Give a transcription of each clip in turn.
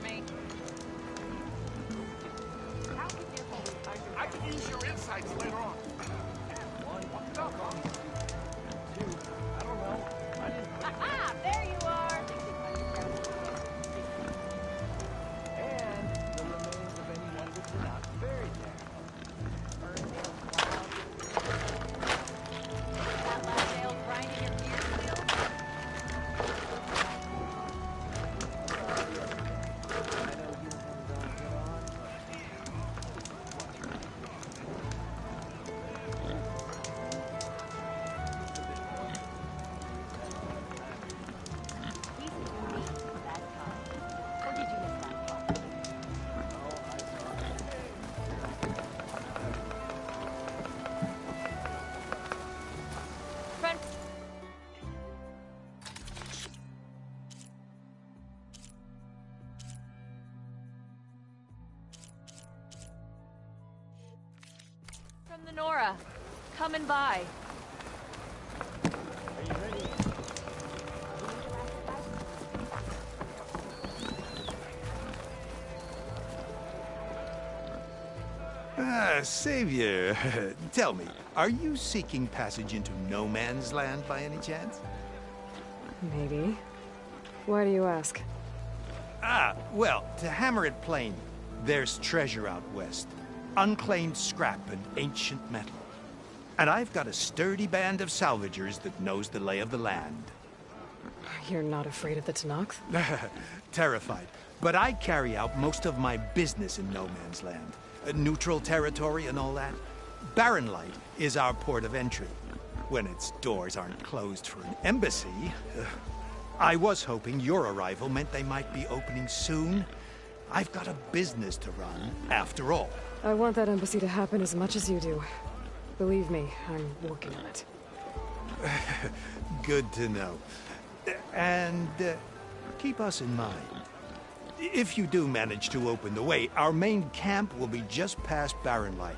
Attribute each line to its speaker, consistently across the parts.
Speaker 1: me.
Speaker 2: I can use your insights later on.
Speaker 3: One, two, I don't know. I didn't...
Speaker 1: Aha! There you are!
Speaker 3: And the remains of anyone which were not buried there.
Speaker 1: That last ale grinding your gears still?
Speaker 3: I know you and don't get on,
Speaker 1: He's unique, that kind. Or did you miss that part? Friend. From the Nora. Coming by.
Speaker 3: Are you ready?
Speaker 4: Savior, tell me, are you seeking passage into no man's land by any chance?
Speaker 5: Maybe. Why do you ask?
Speaker 4: Ah, well, to hammer it plain, there's treasure out west. Unclaimed scrap and ancient metal. And I've got a sturdy band of salvagers that knows the lay of the land.
Speaker 5: You're not afraid of the Tenakth?
Speaker 4: Terrified. But I carry out most of my business in no man's land. Neutral territory and all that. Barren Light is our port of entry. When its doors aren't closed for an embassy. I was hoping your arrival meant they might be opening soon. I've got a business to run, after all.
Speaker 5: I want that embassy to happen as much as you do. Believe me, I'm working on it.
Speaker 4: Good to know. And keep us in mind. If you do manage to open the way, our main camp will be just past Barren Light.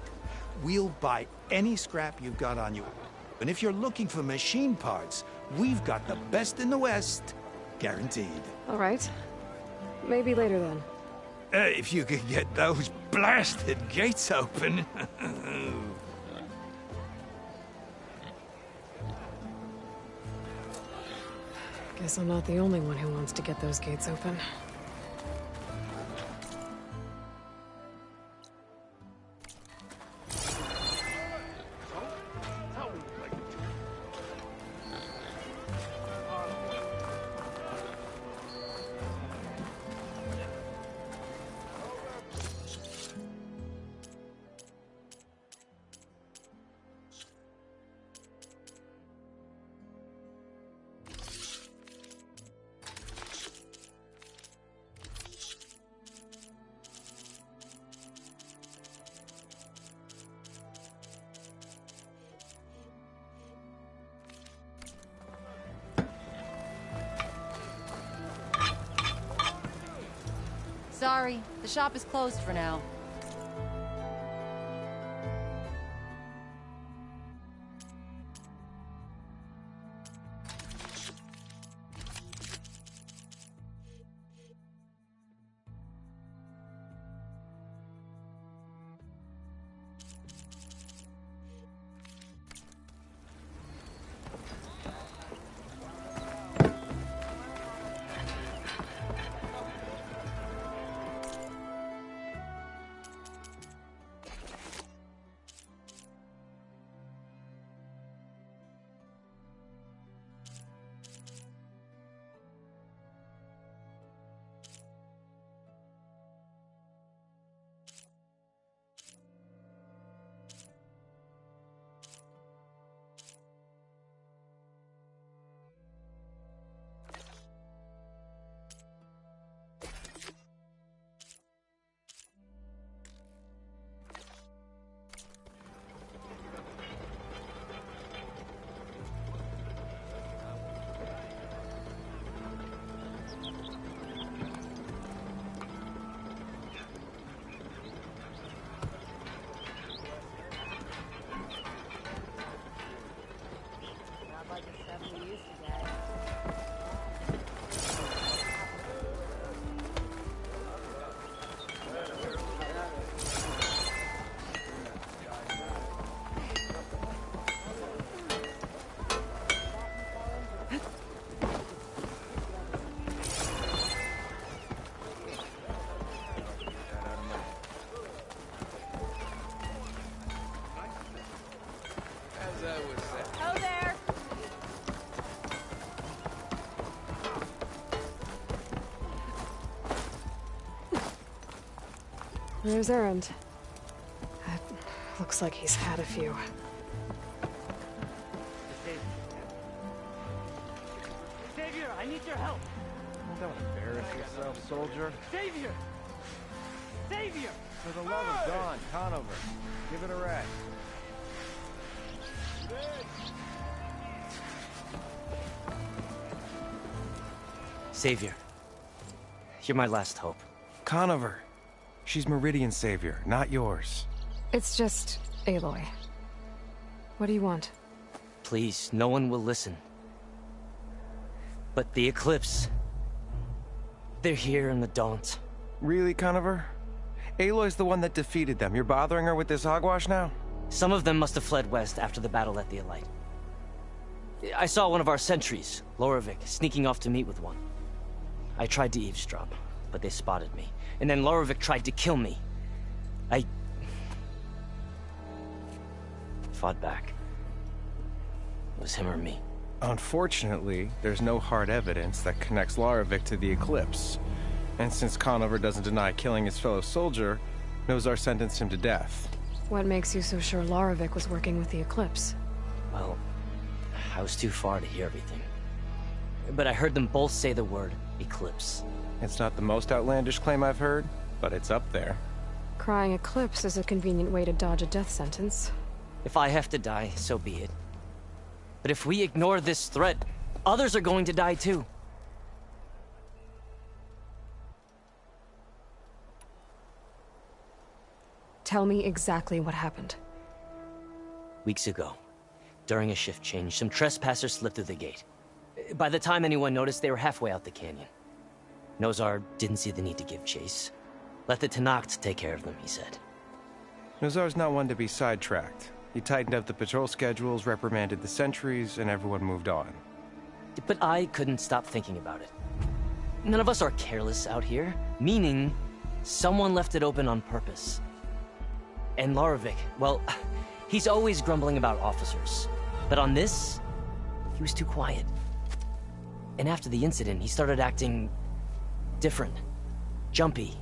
Speaker 4: We'll buy any scrap you've got on you. And if you're looking for machine parts, we've got the best in the West. Guaranteed.
Speaker 5: All right. Maybe later then.
Speaker 4: If you could get those blasted gates open.
Speaker 5: Guess I'm not the only one who wants to get those gates open.
Speaker 1: Sorry, the shop is closed for now.
Speaker 5: Where's Erend? Looks like he's had a few.
Speaker 6: Xavier, I need your help.
Speaker 3: Don't embarrass yourself, soldier.
Speaker 6: Xavier! Xavier!
Speaker 3: For the love of God, Conover, give it a rest.
Speaker 7: Savior. You're my last hope.
Speaker 8: Conover. She's Meridian's savior, not yours.
Speaker 5: It's just Aloy. What do you want?
Speaker 7: Please, no one will listen. But the Eclipse... they're here in the Daunt.
Speaker 8: Really, Conover? Aloy's the one that defeated them. You're bothering her with this hogwash now?
Speaker 7: Some of them must have fled west after the battle at the Elite. I saw one of our sentries, Loravik, sneaking off to meet with one. I tried to eavesdrop, but they spotted me. And then Loravik tried to kill me. I... fought back. It was him or me.
Speaker 8: Unfortunately, there's no hard evidence that connects Loravik to the Eclipse. And since Conover doesn't deny killing his fellow soldier, Nozar sentenced him to death.
Speaker 5: What makes you so sure Loravik was working with the Eclipse?
Speaker 7: Well, I was too far to hear everything. But I heard them both say the word Eclipse.
Speaker 8: It's not the most outlandish claim I've heard, but it's up there.
Speaker 5: Crying Eclipse is a convenient way to dodge a death sentence.
Speaker 7: If I have to die, so be it. But if we ignore this threat, others are going to die too.
Speaker 5: Tell me exactly what happened.
Speaker 7: Weeks ago, during a shift change, some trespassers slipped through the gate. By the time anyone noticed, they were halfway out the canyon. Nozar didn't see the need to give chase. Let the Tenakth take care of them, he said.
Speaker 8: Nozar's not one to be sidetracked. He tightened up the patrol schedules, reprimanded the sentries, and everyone moved on.
Speaker 7: But I couldn't stop thinking about it. None of us are careless out here, meaning someone left it open on purpose. And Loravik, well, he's always grumbling about officers. But on this, he was too quiet. And after the incident, he started acting different, jumpy.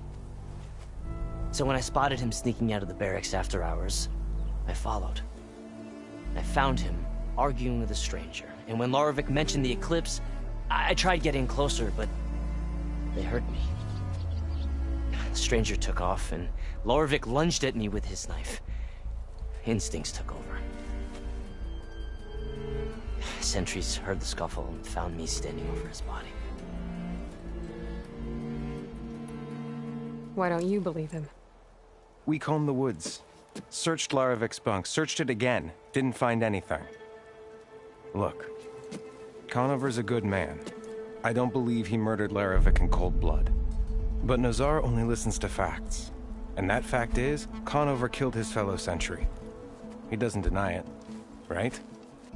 Speaker 7: So when I spotted him sneaking out of the barracks after hours, I followed. I found him arguing with a stranger. And when Loravik mentioned the Eclipse, I tried getting closer, but they heard me. The stranger took off, and Loravik lunged at me with his knife. Instincts took over. Sentries heard the scuffle and found me standing over his body.
Speaker 5: Why don't you believe him?
Speaker 8: We combed the woods. Searched Laravik's bunk, searched it again. Didn't find anything. Look, Conover's a good man. I don't believe he murdered Laravik in cold blood. But Nozar only listens to facts. And that fact is, Conover killed his fellow sentry. He doesn't deny it, right?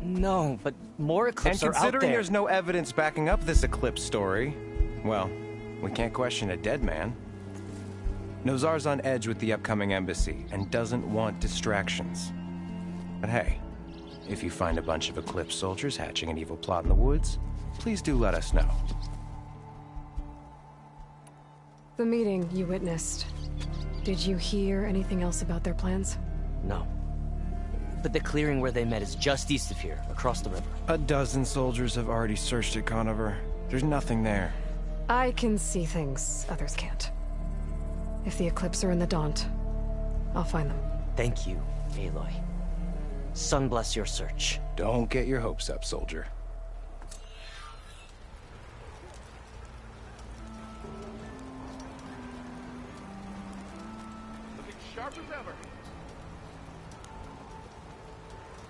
Speaker 7: No, but more Eclipse are out there.
Speaker 8: And considering there's no evidence backing up this Eclipse story, well, we can't question a dead man. Nozar's on edge with the upcoming embassy and doesn't want distractions. But hey, if you find a bunch of Eclipse soldiers hatching an evil plot in the woods, please do let us know.
Speaker 5: The meeting you witnessed. Did you hear anything else about their plans?
Speaker 7: No. But the clearing where they met is just east of here, across the river.
Speaker 8: A dozen soldiers have already searched it, Conover. There's nothing there.
Speaker 5: I can see things others can't. If the Eclipse are in the Daunt, I'll find them.
Speaker 7: Thank you, Aloy. Sun bless your search.
Speaker 8: Don't get your hopes up, soldier.
Speaker 2: Looking sharp as ever.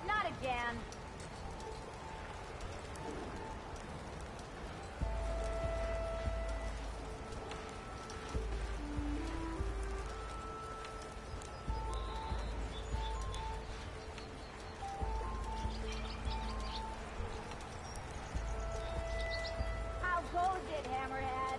Speaker 1: Not again. How goes it, Hammerhead?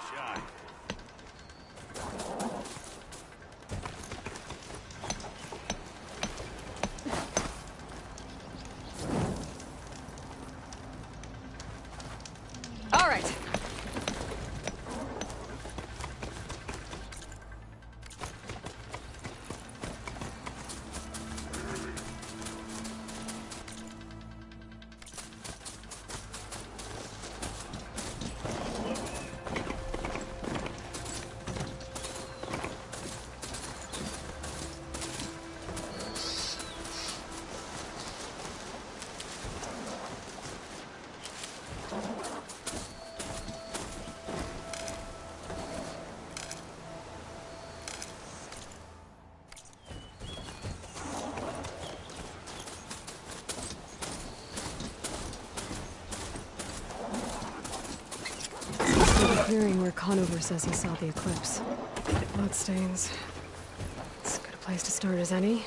Speaker 2: Shy.
Speaker 5: All right. Clearing where Conover says he saw the eclipse. Bloodstains. As good a place to start as any.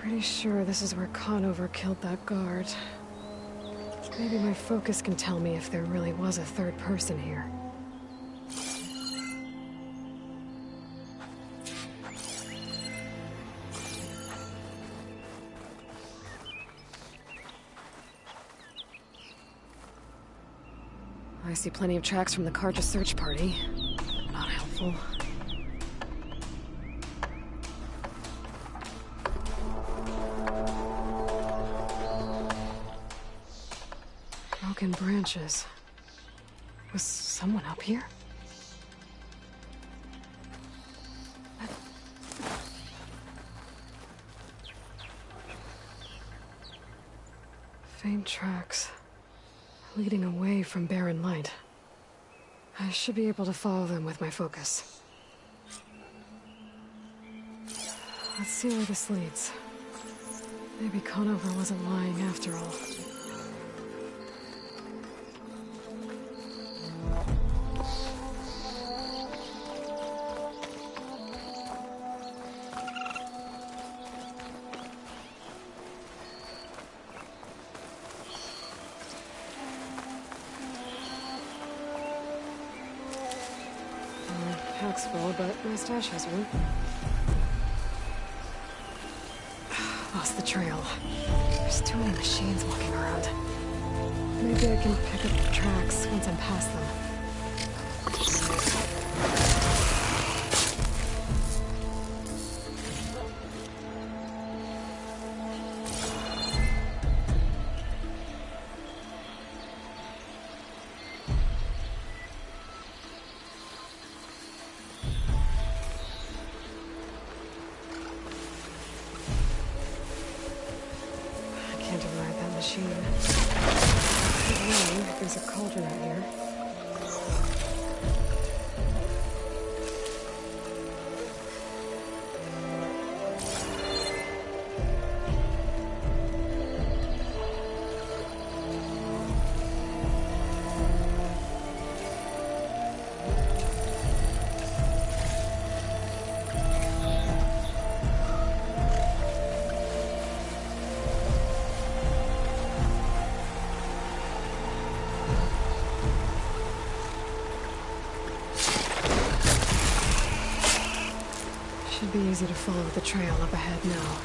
Speaker 5: Pretty sure this is where Conover killed that guard. Maybe my focus can tell me if there really was a third person here. I see plenty of tracks from the Carja search party. Not helpful. Broken branches. Was someone up here? Faint tracks. Leading away from Barren Light. I should be able to follow them with my focus. Let's see where this leads. Maybe Conover wasn't lying after all. Pack's full, but my stash has one. Lost the trail. There's too many machines walking around. Maybe I can pick up the tracks once I'm past them. Can't override that machine. There's a cauldron out here. Should be easy to follow the trail up ahead now.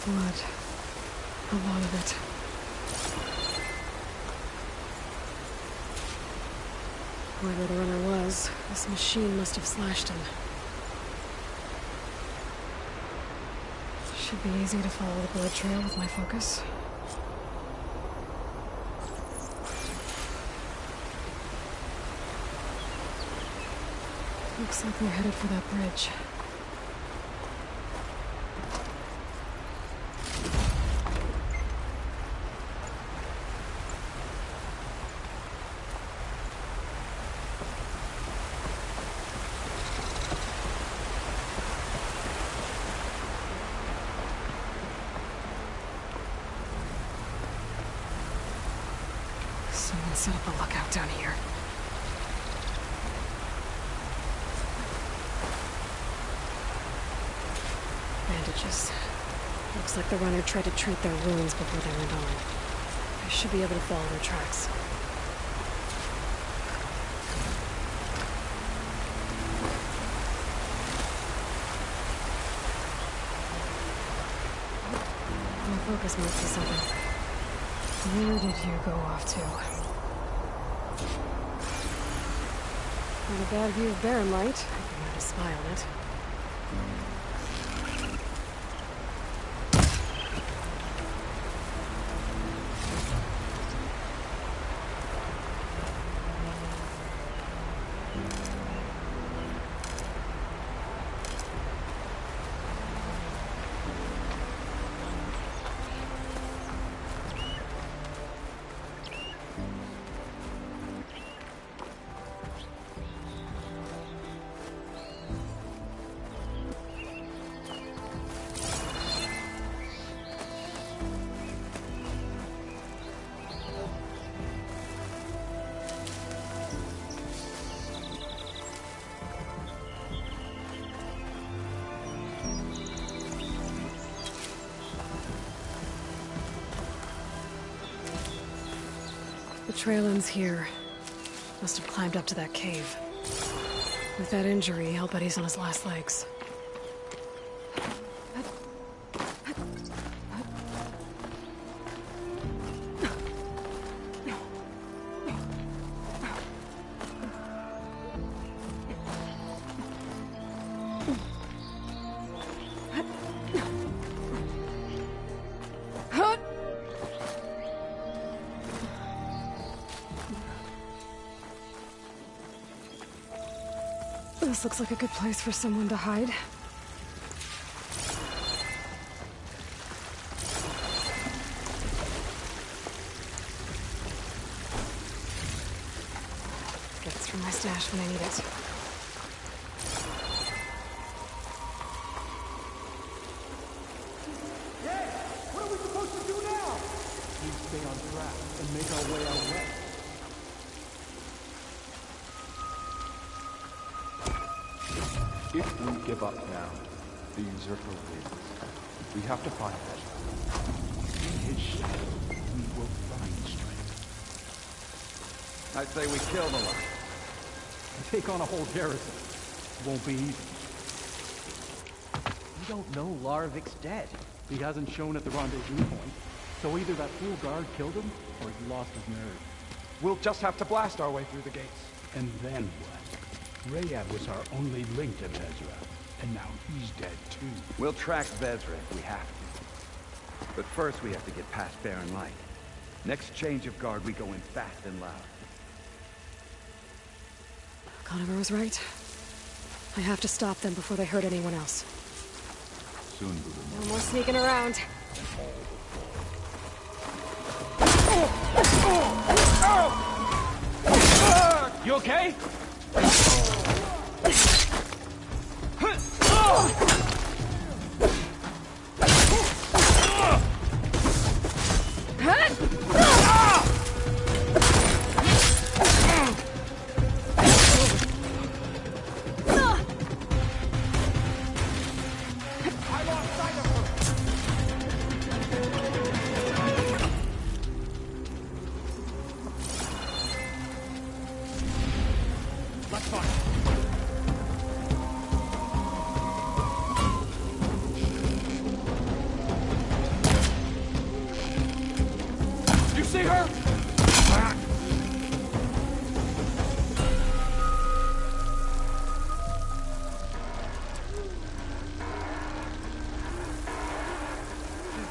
Speaker 5: Blood. A lot of it. Whoever the runner was, this machine must have slashed him. Should be easy to follow the blood trail with my focus. Looks like they're headed for that bridge. Someone set up a lookout down here. Bandages. Looks like the runner tried to treat their wounds before they went on. I should be able to follow their tracks. My focus moves to something. Where did you go off to? Not a bad view of Barren Light, if you had a spy on it. The trail ends here. Must have climbed up to that cave. With that injury, I'll bet he's on his last legs. This looks like a good place for someone to hide. Gets from my stash when I need it.
Speaker 3: Hey! What are we supposed to do now? We stay on track and make our way out west. If we give up now, the Usurper wins. We have to find him. In his shadow, we will find strength.
Speaker 9: I'd say we kill the lot.
Speaker 3: Take on a whole garrison. Won't be easy. We don't know Larvik's dead. He hasn't shown at the rendezvous point. So either that fool guard killed him, or he lost his nerve.
Speaker 9: We'll just have to blast our way through the gates.
Speaker 10: And then what? Rayad was our only link to Vezra, and now he's dead too.
Speaker 9: We'll track Vezra if we have to. But first we have to get past Barren Light. Next change of guard, we go in fast and loud.
Speaker 5: Conover was right. I have to stop them before they hurt anyone else.
Speaker 10: Soon we will
Speaker 5: No more sneaking around.
Speaker 6: You okay?
Speaker 3: Let's fight.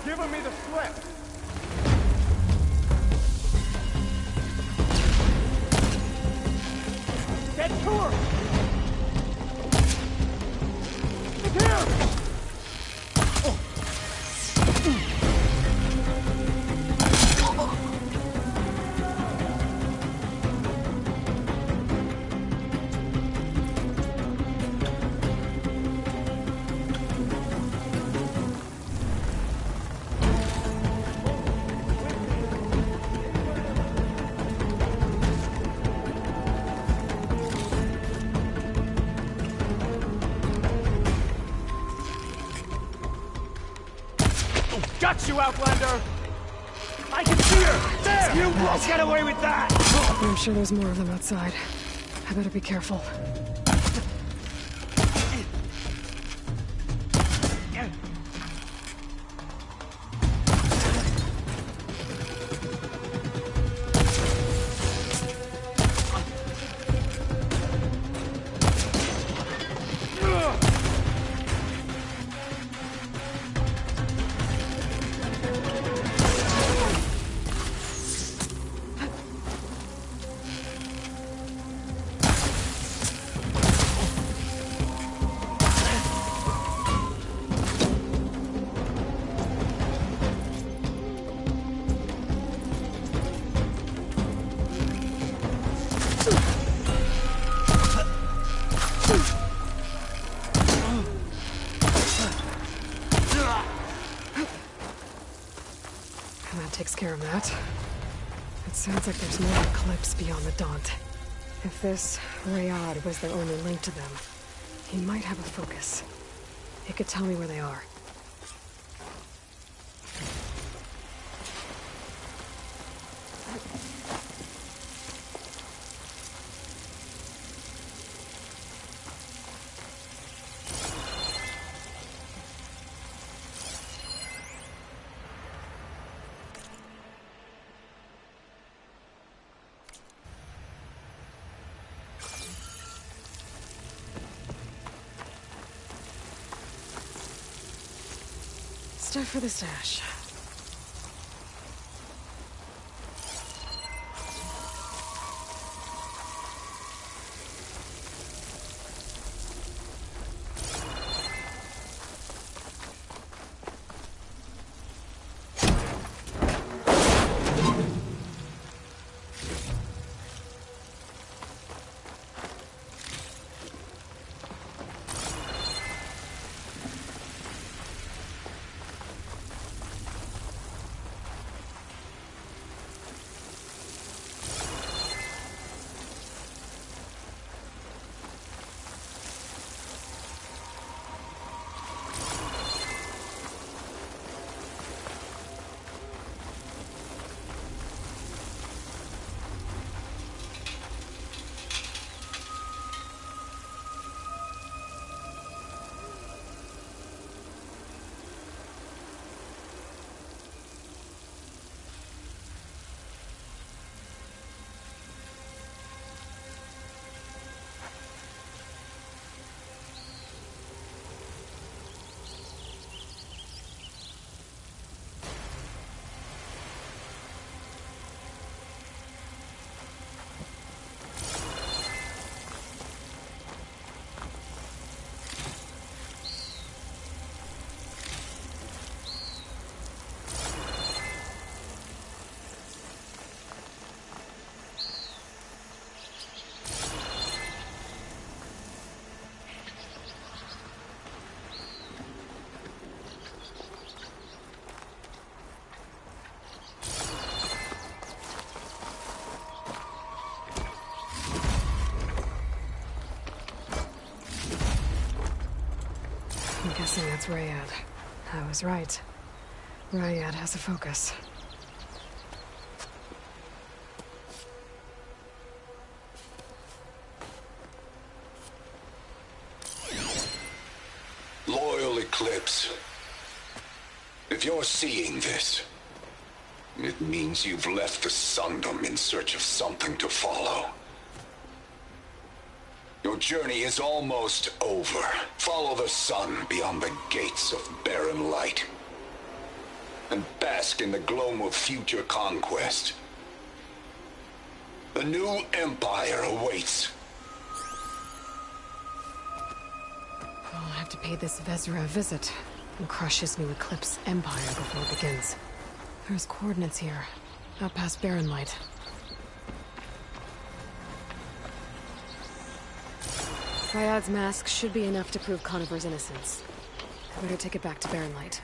Speaker 2: giving me the slip. Get to her! Look here! Got you, Outlander! I can see her! There! You won't get away with that!
Speaker 5: I'm sure there's more of them outside. I better be careful. Takes care of that. It sounds like there's more Eclipse beyond the Daunt. If this Rayad was their only link to them, he might have a focus. He could tell me where they are. Stuff for the stash. I'm guessing that's Rayad. I was right. Rayad has a focus.
Speaker 11: Loyal Eclipse. If you're seeing this, it means you've left the Sundom in search of something to follow. Your journey is almost over. Follow the sun beyond the gates of barren light. and bask in the glow of future conquest. The new empire awaits.
Speaker 5: I'll have to pay this Vezra a visit and crush his new Eclipse empire before it begins. There's coordinates here, out past Barren Light. Ryad's mask should be enough to prove Conover's innocence. I better take it back to Barren Light.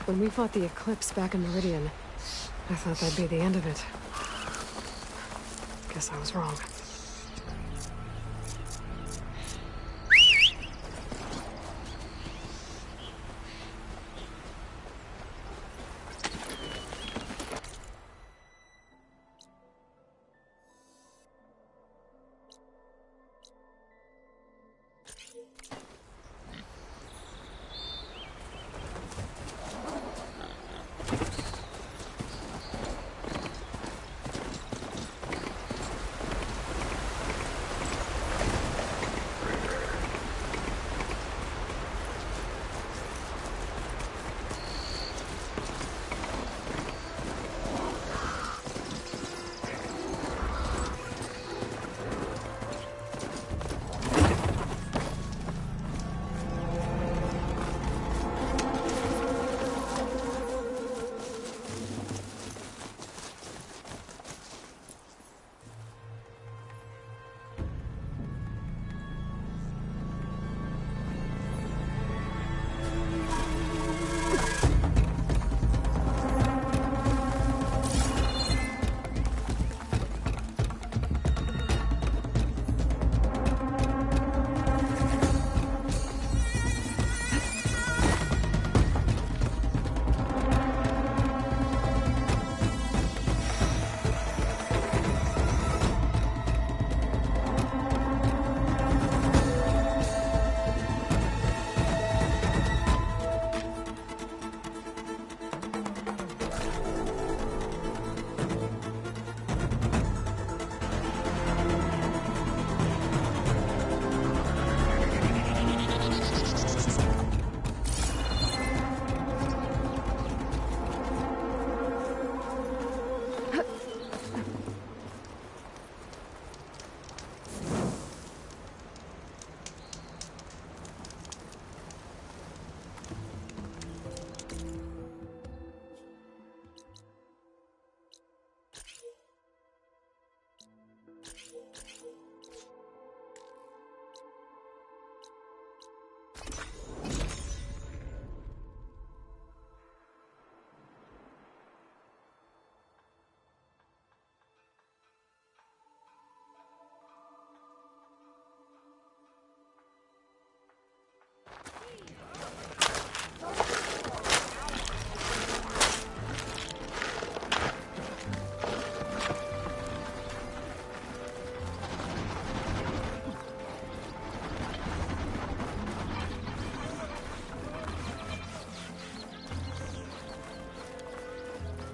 Speaker 5: When we fought the Eclipse back in Meridian, I thought that'd be the end of it. Guess I was wrong.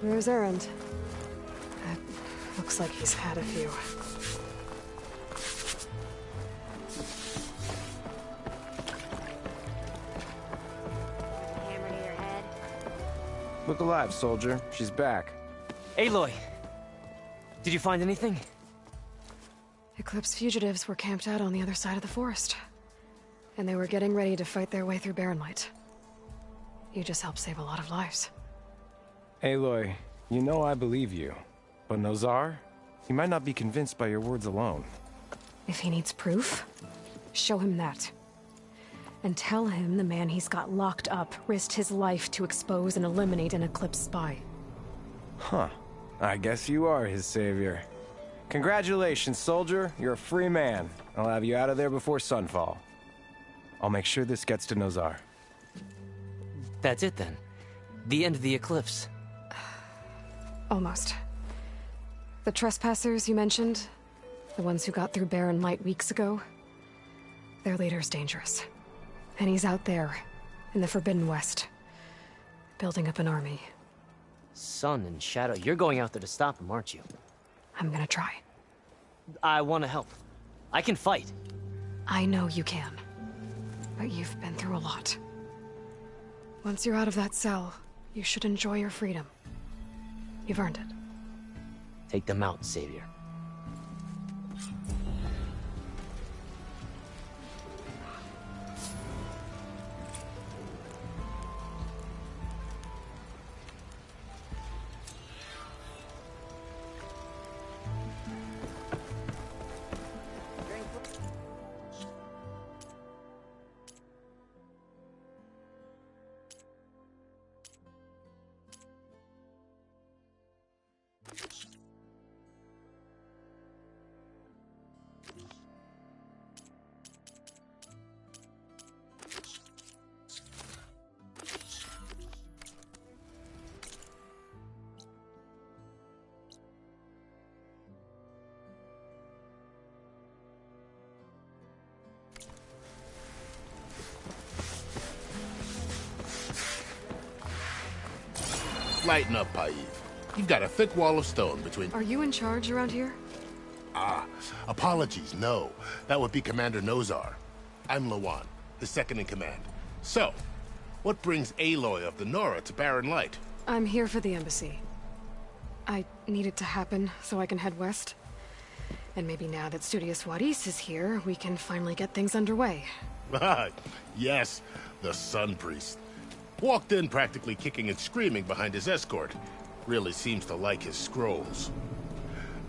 Speaker 5: Where's Erend? Looks like he's had a few.
Speaker 1: Hammer to your head.
Speaker 8: Look alive, soldier. She's back.
Speaker 7: Aloy! Did you find anything?
Speaker 5: Eclipse fugitives were camped out on the other side of the forest. And they were getting ready to fight their way through Barren Light. You just helped save a lot of lives.
Speaker 8: Aloy, You know I believe you. But Nozar? He might not be convinced by your words alone.
Speaker 5: If he needs proof, show him that. And tell him the man he's got locked up risked his life to expose and eliminate an Eclipse spy.
Speaker 8: Huh. I guess you are his savior. Congratulations, soldier. You're a free man. I'll have you out of there before sunfall. I'll make sure this gets to Nozar.
Speaker 7: That's it then. The end of the Eclipse.
Speaker 5: Almost. The trespassers you mentioned, the ones who got through Barren Light weeks ago, their leader's dangerous. And he's out there, in the Forbidden West, building up an army.
Speaker 7: Sun and Shadow, you're going out there to stop him, aren't you?
Speaker 5: I'm gonna try.
Speaker 7: I want to help. I can fight.
Speaker 5: I know you can. But you've been through a lot. Once you're out of that cell, you should enjoy your freedom. You've earned it.
Speaker 7: Take them out, Savior.
Speaker 12: Lighten up, Paiv. You've got a thick wall of stone between...
Speaker 5: Are you in charge around here?
Speaker 12: Ah, apologies, no. That would be Commander Nozar. I'm Lawan, his second in command. So, what brings Aloy of the Nora to Barren Light?
Speaker 5: I'm here for the embassy. I need it to happen so I can head west. And maybe now that Studious Wadis is here, we can finally get things underway.
Speaker 12: Yes, the Sun Priest. Walked in practically kicking and screaming behind his escort. Really seems to like his scrolls.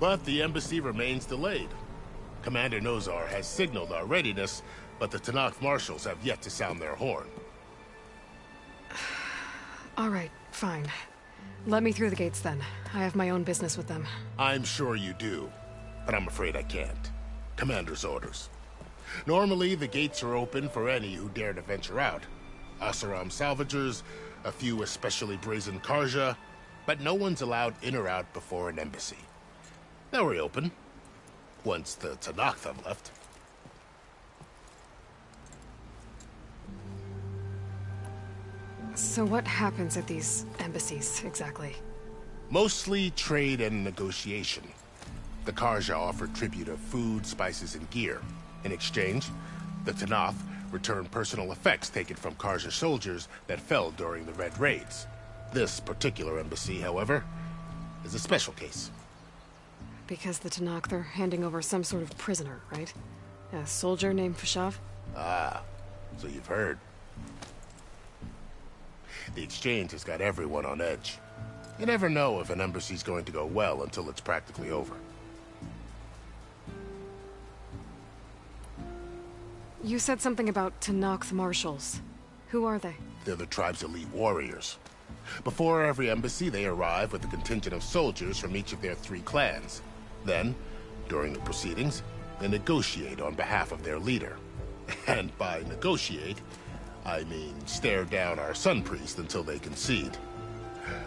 Speaker 12: But the embassy remains delayed. Commander Nozar has signaled our readiness, but the Tenakth marshals have yet to sound their horn.
Speaker 5: All right, fine. Let me through the gates then. I have my own business with them.
Speaker 12: I'm sure you do, but I'm afraid I can't. Commander's orders. Normally, the gates are open for any who dare to venture out. Asaram salvagers, a few especially brazen Karja, but no one's allowed in or out before an embassy. They'll reopen, once the Tenakth have left.
Speaker 5: So what happens at these embassies, exactly?
Speaker 12: Mostly trade and negotiation. The Karja offer tribute of food, spices, and gear. In exchange, the Tenakth return personal effects taken from Karja soldiers that fell during the Red Raids. This particular embassy, however, is a special case.
Speaker 5: Because the Tenakth are handing over some sort of prisoner, right? A soldier named Fashav?
Speaker 12: Ah, so you've heard. The exchange has got everyone on edge. You never know if an embassy's going to go well until it's practically over.
Speaker 5: You said something about Tenakth marshals. Who are they?
Speaker 12: They're the tribe's elite warriors. Before every embassy, they arrive with a contingent of soldiers from each of their 3 clans. Then, during the proceedings, they negotiate on behalf of their leader. And by negotiate, I mean stare down our Sun Priest until they concede.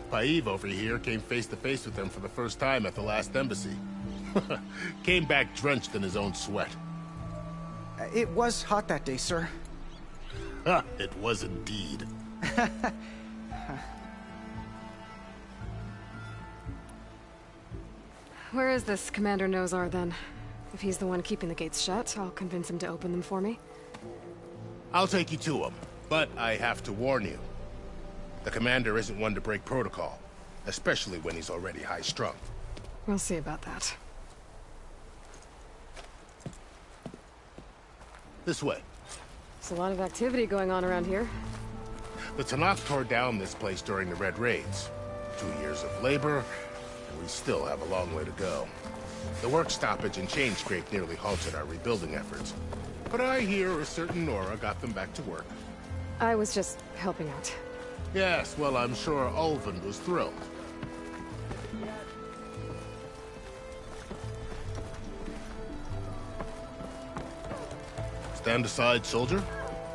Speaker 12: Paiv over here came face to face with them for the first time at the last embassy. Came back drenched in his own sweat.
Speaker 13: It was hot that day, sir.
Speaker 12: It was indeed.
Speaker 5: Where is this Commander Nozar, then? If he's the one keeping the gates shut, I'll convince him to open them for me.
Speaker 12: I'll take you to him, but I have to warn you. The commander isn't one to break protocol, especially when he's already high-strung.
Speaker 5: We'll see about that.
Speaker 12: This way.
Speaker 5: There's a lot of activity going on around here.
Speaker 12: The Tenakth tore down this place during the Red Raids. 2 years of labor, and we still have a long way to go. The work stoppage and chain scrape nearly halted our rebuilding efforts. But I hear a certain Nora got them back to work.
Speaker 5: I was just helping out.
Speaker 12: Yes, well, I'm sure Ulvin was thrilled. Stand aside, soldier.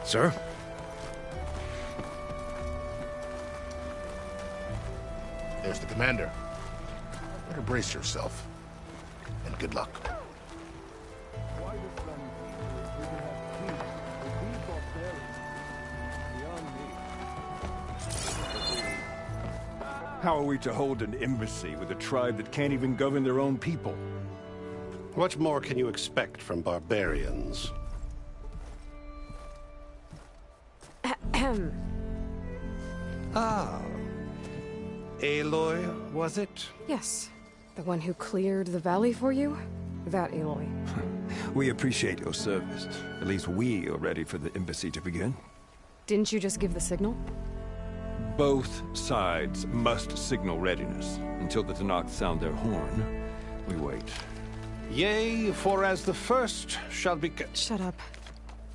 Speaker 14: Sir?
Speaker 12: There's the commander. Better brace yourself. And good luck.
Speaker 10: How are we to hold an embassy with a tribe that can't even govern their own people?
Speaker 14: What more can you expect from barbarians?
Speaker 8: Ah. Aloy, was it?
Speaker 5: Yes. The one who cleared the valley for you? That Aloy.
Speaker 10: We appreciate your service. At least we are ready for the embassy to begin.
Speaker 5: Didn't you just give the signal?
Speaker 10: Both sides must signal readiness. Until the Tenakth sound their horn, we wait.
Speaker 14: Yea, for as the first shall be...
Speaker 5: Shut up.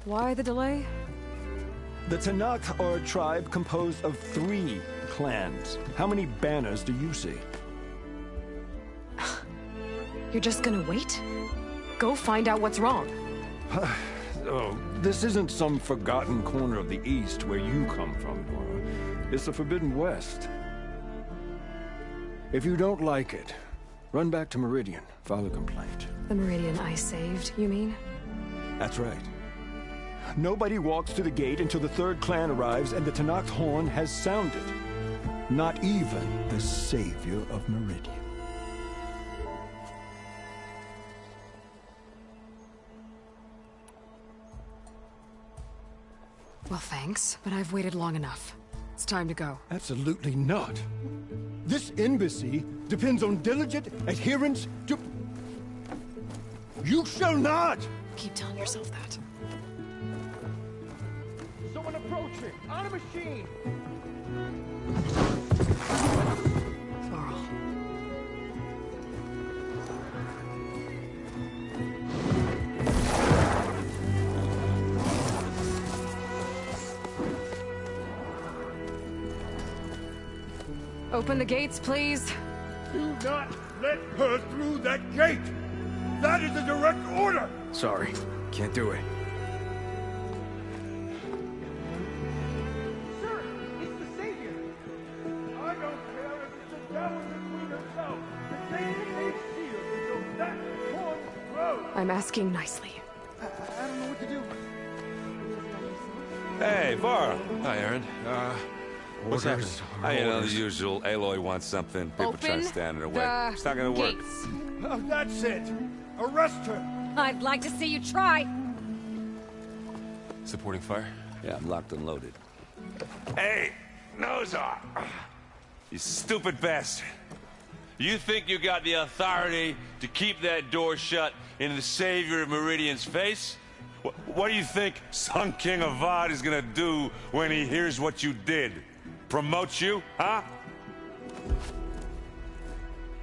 Speaker 5: Why the delay?
Speaker 10: The Tenakth are a tribe composed of 3 clans. How many banners do you see?
Speaker 5: You're just gonna wait? Go find out what's wrong.
Speaker 10: Oh, this isn't some forgotten corner of the East where you come from, Nora. It's the Forbidden West. If you don't like it, run back to Meridian, file a complaint.
Speaker 5: The Meridian I saved, you mean?
Speaker 10: That's right. Nobody walks to the gate until the 3rd clan arrives and the Tenakth horn has sounded. Not even the savior of Meridian.
Speaker 5: Well, thanks, but I've waited long enough. It's time to go.
Speaker 10: Absolutely not. This embassy depends on diligent adherence to... You shall not!
Speaker 5: Keep telling yourself that.
Speaker 2: Someone approaching! On a machine!
Speaker 5: Varl. Open the gates, please.
Speaker 2: Do not let her through that gate! That is a direct order!
Speaker 14: Sorry, can't do it.
Speaker 2: Sir, it's the Savior! I don't care if it's a devil the Queen herself! The Savior ain't shield until that horn grows!
Speaker 5: I'm asking nicely.
Speaker 2: I don't know what to do.
Speaker 15: Hey, Varl.
Speaker 6: Hi, Aaron.
Speaker 15: What's happening? You know, the usual. Aloy wants something. People try to stand in her way. It's not gonna work.
Speaker 2: Oh, that's it! Arrest her!
Speaker 1: I'd like to see you try.
Speaker 6: Supporting fire?
Speaker 15: Yeah, I'm locked and loaded. Hey, Nozar! You stupid bastard. You think you got the authority to keep that door shut in the savior of Meridian's face? What do you think Sun King Avad is gonna do when he hears what you did? Promote you, huh?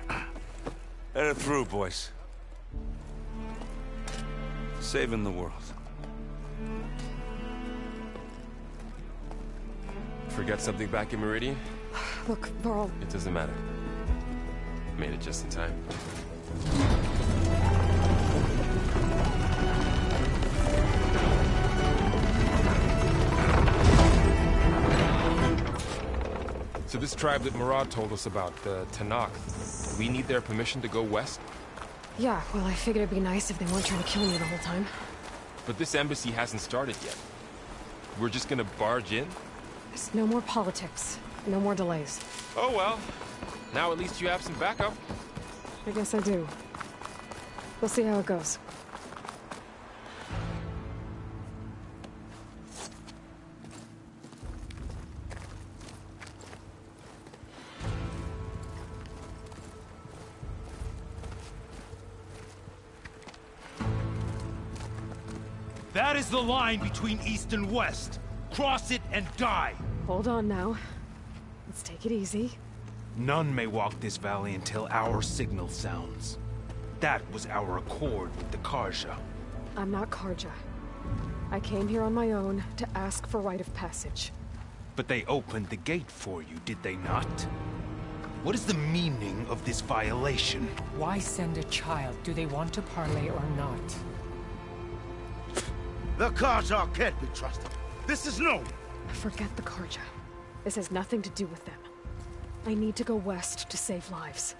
Speaker 15: Let her through, boys. Saving the world.
Speaker 6: Forget something back in Meridian?
Speaker 5: Look, Varl.
Speaker 6: It doesn't matter. Made it just in time. So this tribe that Murad told us about, the Tenakth, we need their permission to go west?
Speaker 5: Yeah, well, I figured it'd be nice if they weren't trying to kill me the whole time.
Speaker 6: But this embassy hasn't started yet. We're just gonna barge in?
Speaker 5: There's no more politics. No more delays.
Speaker 6: Oh well. Now at least you have some backup.
Speaker 5: I guess I do. We'll see how it goes.
Speaker 2: That is the line between East and West. Cross it and die.
Speaker 5: Hold on now. Let's take it easy.
Speaker 3: None may walk this valley until our signal sounds. That was our accord with the Carja.
Speaker 5: I'm not Carja. I came here on my own to ask for rite of passage.
Speaker 3: But they opened the gate for you, did they not? What is the meaning of this violation?
Speaker 16: Why send a child? Do they want to parley or not?
Speaker 2: The Carja can't be trusted. This is known.
Speaker 5: Forget the Carja. This has nothing to do with them. I need to go west to save lives.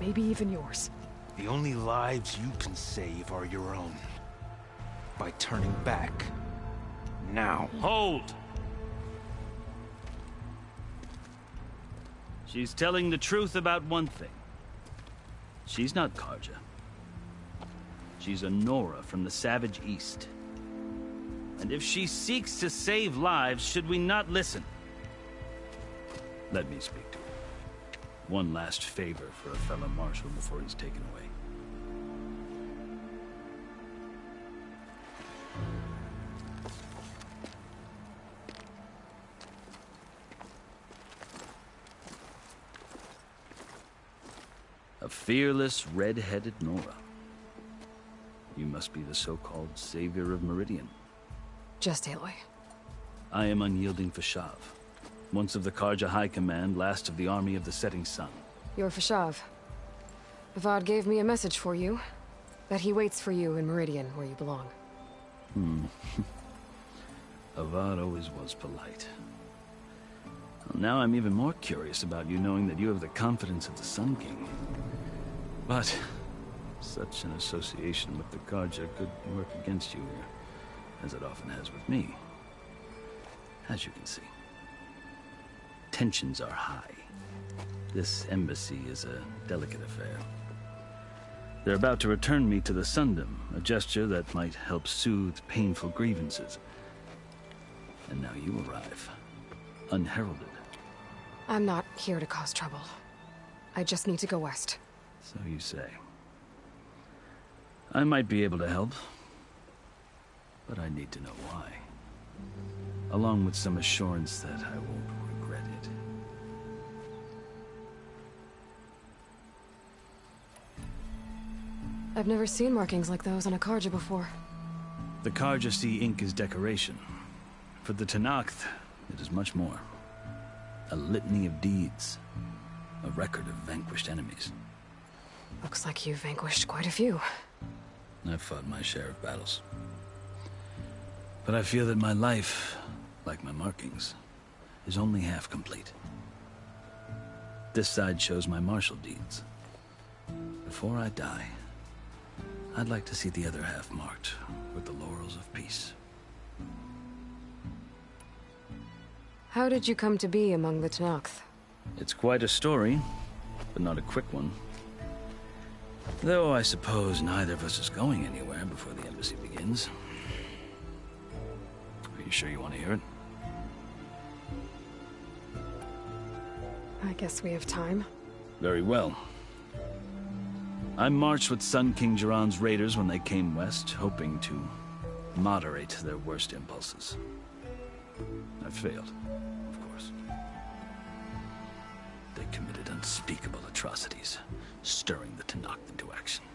Speaker 5: Maybe even yours.
Speaker 3: The only lives you can save are your own. By turning back. Now.
Speaker 17: Hold! She's telling the truth about one thing. She's not Carja. She's a Nora from the Savage East. And if she seeks to save lives, should we not listen? Let me speak to her. One last favor for a fellow marshal before he's taken away. A fearless, red-headed Nora. You must be the so-called savior of Meridian.
Speaker 5: Just Aloy.
Speaker 17: I am Unyielding Fashav. Once of the Carja High Command, last of the army of the Setting Sun.
Speaker 5: You're Fashav. Avad gave me a message for you. That he waits for you in Meridian, where you belong.
Speaker 17: Avad always was polite. Well, now I'm even more curious about you knowing that you have the confidence of the Sun King. But such an association with the Carja could work against you here, as it often has with me. As you can see. Tensions are high. This embassy is a delicate affair. They're about to return me to the Sundom, a gesture that might help soothe painful grievances. And now you arrive, unheralded.
Speaker 5: I'm not here to cause trouble. I just need to go west.
Speaker 17: So you say. I might be able to help, but I need to know why. Along with some assurance that I won't regret it.
Speaker 5: I've never seen markings like those on a Carja before.
Speaker 17: The Carja see ink as decoration. For the Tenakth, it is much more. A litany of deeds. A record of vanquished enemies.
Speaker 5: Looks like you've vanquished quite a few.
Speaker 17: I've fought my share of battles. But I feel that my life, like my markings, is only half complete. This side shows my martial deeds. Before I die, I'd like to see the other half marked with the laurels of peace.
Speaker 5: How did you come to be among the Tenakth?
Speaker 17: It's quite a story, but not a quick one. Though I suppose neither of us is going anywhere before the embassy begins. Are you sure you want to hear it?
Speaker 5: I guess we have time.
Speaker 17: Very well. I marched with Sun King Jiran's raiders when they came west, hoping to moderate their worst impulses. I failed, of course. They committed unspeakable atrocities, stirring the Tenakth into action.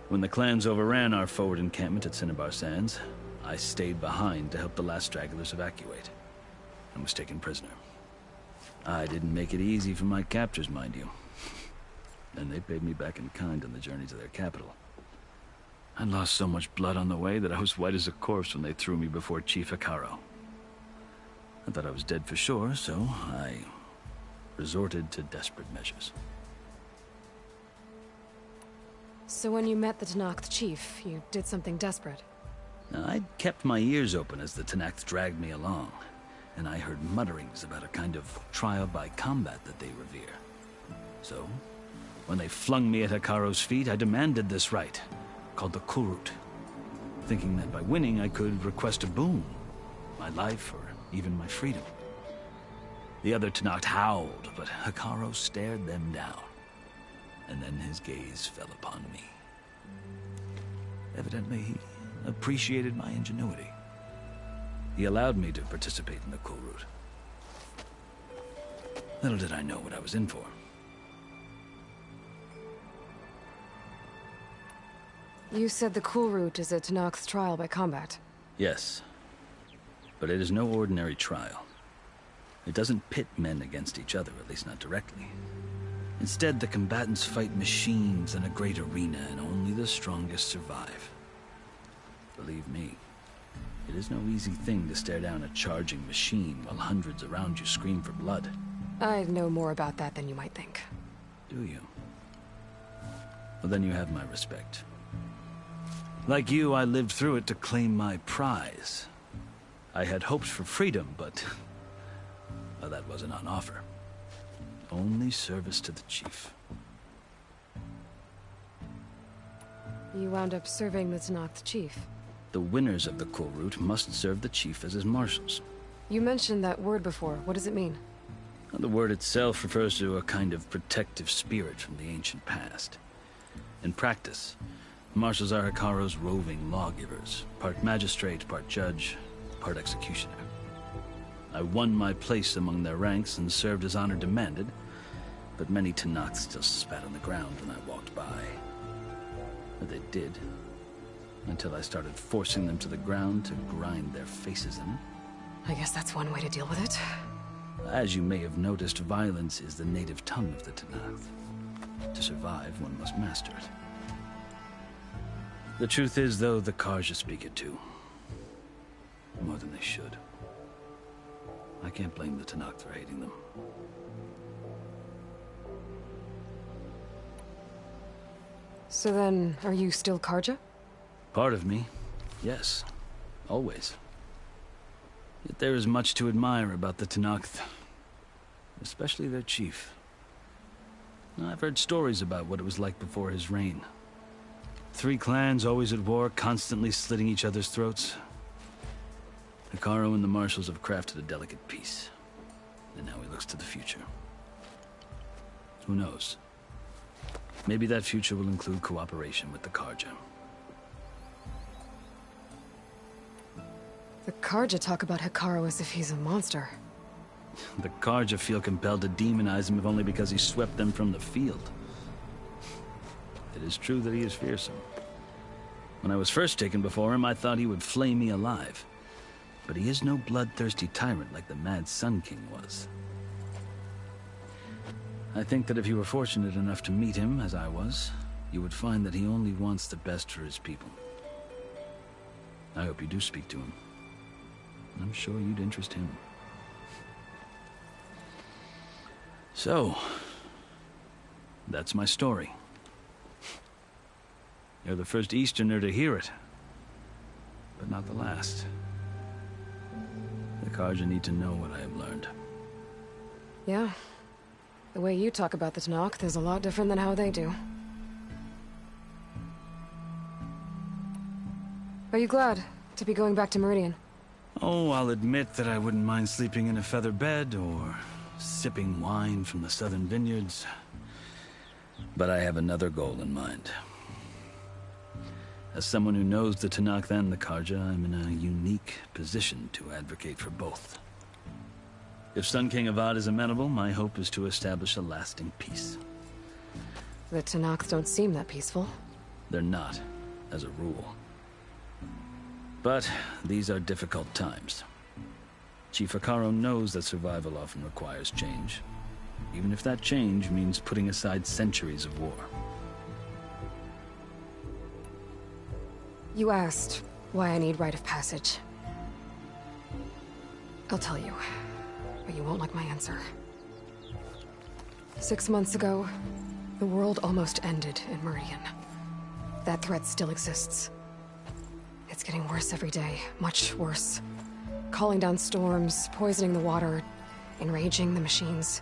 Speaker 17: When the clans overran our forward encampment at Cinnabar Sands, I stayed behind to help the last stragglers evacuate, and was taken prisoner. I didn't make it easy for my captors, mind you. And they paid me back in kind on the journey to their capital. I lost so much blood on the way that I was white as a corpse when they threw me before Chief Hekarro. I thought I was dead for sure, so I resorted to desperate measures.
Speaker 5: So when you met the Tenakth chief, you did something desperate?
Speaker 17: I'd kept my ears open as the Tenakth dragged me along, and I heard mutterings about a kind of trial by combat that they revere. So, when they flung me at Hekarro's feet, I demanded this right, called the Kulrut, thinking that by winning I could request a boon, my life or even my freedom. The other Tenakth howled, but Hekarro stared them down, and then his gaze fell upon me. Evidently, he appreciated my ingenuity. He allowed me to participate in the Kulrut. Little did I know what I was in for.
Speaker 5: You said the cool route is a Tenakth's trial by combat.
Speaker 17: Yes. But it is no ordinary trial. It doesn't pit men against each other, at least not directly. Instead, the combatants fight machines in a great arena, and only the strongest survive. Believe me, it is no easy thing to stare down a charging machine while hundreds around you scream for blood.
Speaker 5: I know more about that than you might think.
Speaker 17: Do you? Well, then you have my respect. Like you, I lived through it to claim my prize. I had hoped for freedom, but well, that wasn't on offer. Only service to the chief.
Speaker 5: You wound up serving the Tenakth chief.
Speaker 17: The winners of the cool route must serve the chief as his marshals.
Speaker 5: You mentioned that word before. What does it mean?
Speaker 17: Well, the word itself refers to a kind of protective spirit from the ancient past. In practice, marshals are Hekarro's roving lawgivers, part magistrate, part judge, part executioner. I won my place among their ranks and served as honor demanded, but many Tenakths still spat on the ground when I walked by. But they did, until I started forcing them to the ground to grind their faces in it.
Speaker 5: I guess that's one way to deal with it.
Speaker 17: As you may have noticed, violence is the native tongue of the Tenakth. To survive, one must master it. The truth is, though, the Carja speak it too. More than they should. I can't blame the Tenakth for hating them.
Speaker 5: So then, are you still Carja?
Speaker 17: Part of me, yes. Always. Yet there is much to admire about the Tenakth. Especially their chief. I've heard stories about what it was like before his reign. 3 clans always at war, constantly slitting each other's throats. Hekarro and the marshals have crafted a delicate peace. And now he looks to the future. Who knows? Maybe that future will include cooperation with the Carja.
Speaker 5: The Carja talk about Hekarro as if he's a monster.
Speaker 17: The Carja feel compelled to demonize him if only because he swept them from the field. It is true that he is fearsome. When I was first taken before him, I thought he would flay me alive. But he is no bloodthirsty tyrant like the Mad Sun King was. I think that if you were fortunate enough to meet him, as I was, you would find that he only wants the best for his people. I hope you do speak to him. I'm sure you'd interest him. So, that's my story. You're the first Easterner to hear it, but not the last. The Carja need to know what I have learned.
Speaker 5: Yeah. The way you talk about the Tenakth is a lot different than how they do. Are you glad to be going back to Meridian?
Speaker 17: Oh, I'll admit that I wouldn't mind sleeping in a feather bed or sipping wine from the southern vineyards. But I have another goal in mind. As someone who knows the Tenakth and the Carja, I'm in a unique position to advocate for both. If Sun King Avad is amenable, my hope is to establish a lasting peace.
Speaker 5: The Tenakth don't seem that peaceful.
Speaker 17: They're not, as a rule. But these are difficult times. Chief Hekarro knows that survival often requires change, even if that change means putting aside centuries of war.
Speaker 5: You asked why I need rite of passage. I'll tell you, but you won't like my answer. 6 months ago, the world almost ended in Meridian. That threat still exists. It's getting worse every day, much worse. Calling down storms, poisoning the water, enraging the machines.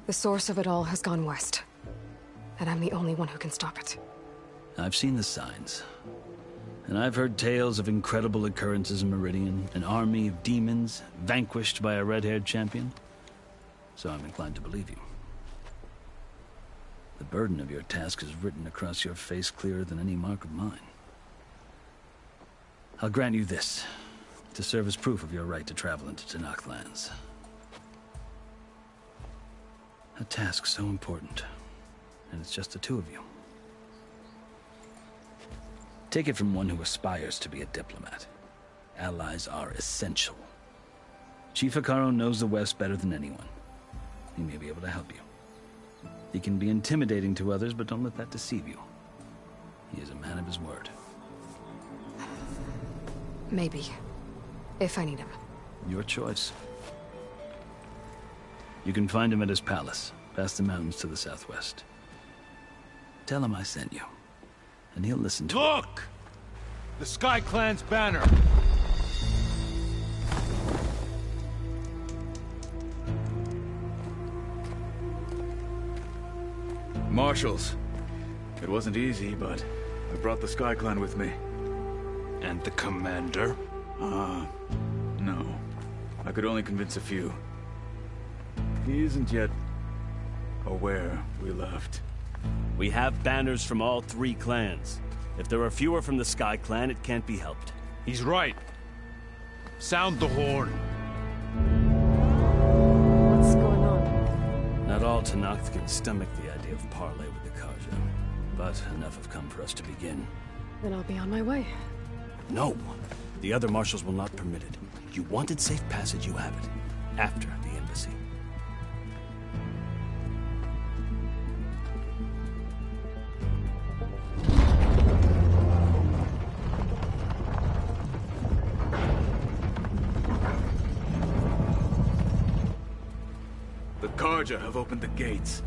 Speaker 5: The source of it all has gone west, and I'm the only one who can stop it.
Speaker 17: I've seen the signs. And I've heard tales of incredible occurrences in Meridian, an army of demons vanquished by a red-haired champion. So I'm inclined to believe you. The burden of your task is written across your face clearer than any mark of mine. I'll grant you this, to serve as proof of your right to travel into Tenakth lands. A task so important. And it's just the two of you. Take it from one who aspires to be a diplomat. Allies are essential. Chief Hekarro knows the West better than anyone. He may be able to help you. He can be intimidating to others, but don't let that deceive you. He is a man of his word.
Speaker 5: Maybe. If I need him.
Speaker 17: Your choice. You can find him at his palace, past the mountains to the southwest. Tell him I sent you, and he'll listen to
Speaker 2: Look! The Sky Clan's banner!
Speaker 18: Marshals. It wasn't easy, but I brought the Sky Clan with me.
Speaker 2: And the commander?
Speaker 18: No. I could only convince a few. He isn't yet aware we left.
Speaker 19: We have banners from all 3 clans. If there are fewer from the Sky Clan, it can't be helped.
Speaker 2: He's right. Sound the horn.
Speaker 5: What's going on?
Speaker 19: Not all Tenakth can stomach the idea of parley with the Carja, but enough have come for us to begin.
Speaker 5: Then I'll be on my way.
Speaker 19: No! The other marshals will not permit it. You wanted safe passage, you have it. After the embassy.
Speaker 18: The Carja have opened the gates.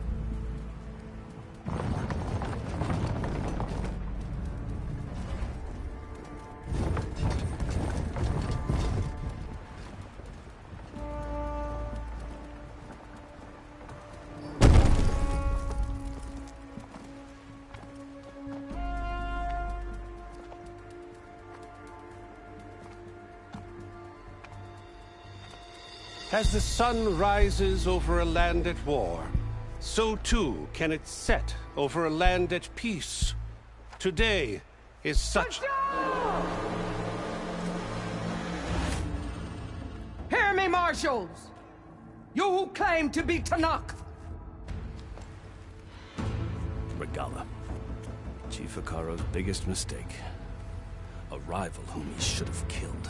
Speaker 14: As the sun rises over a land at war, so too can it set over a land at peace. Today is such...
Speaker 20: Hear me, marshals! You who claim to be Tenakth!
Speaker 19: Regalla. Chief Hekarro's biggest mistake. A rival whom he should have killed.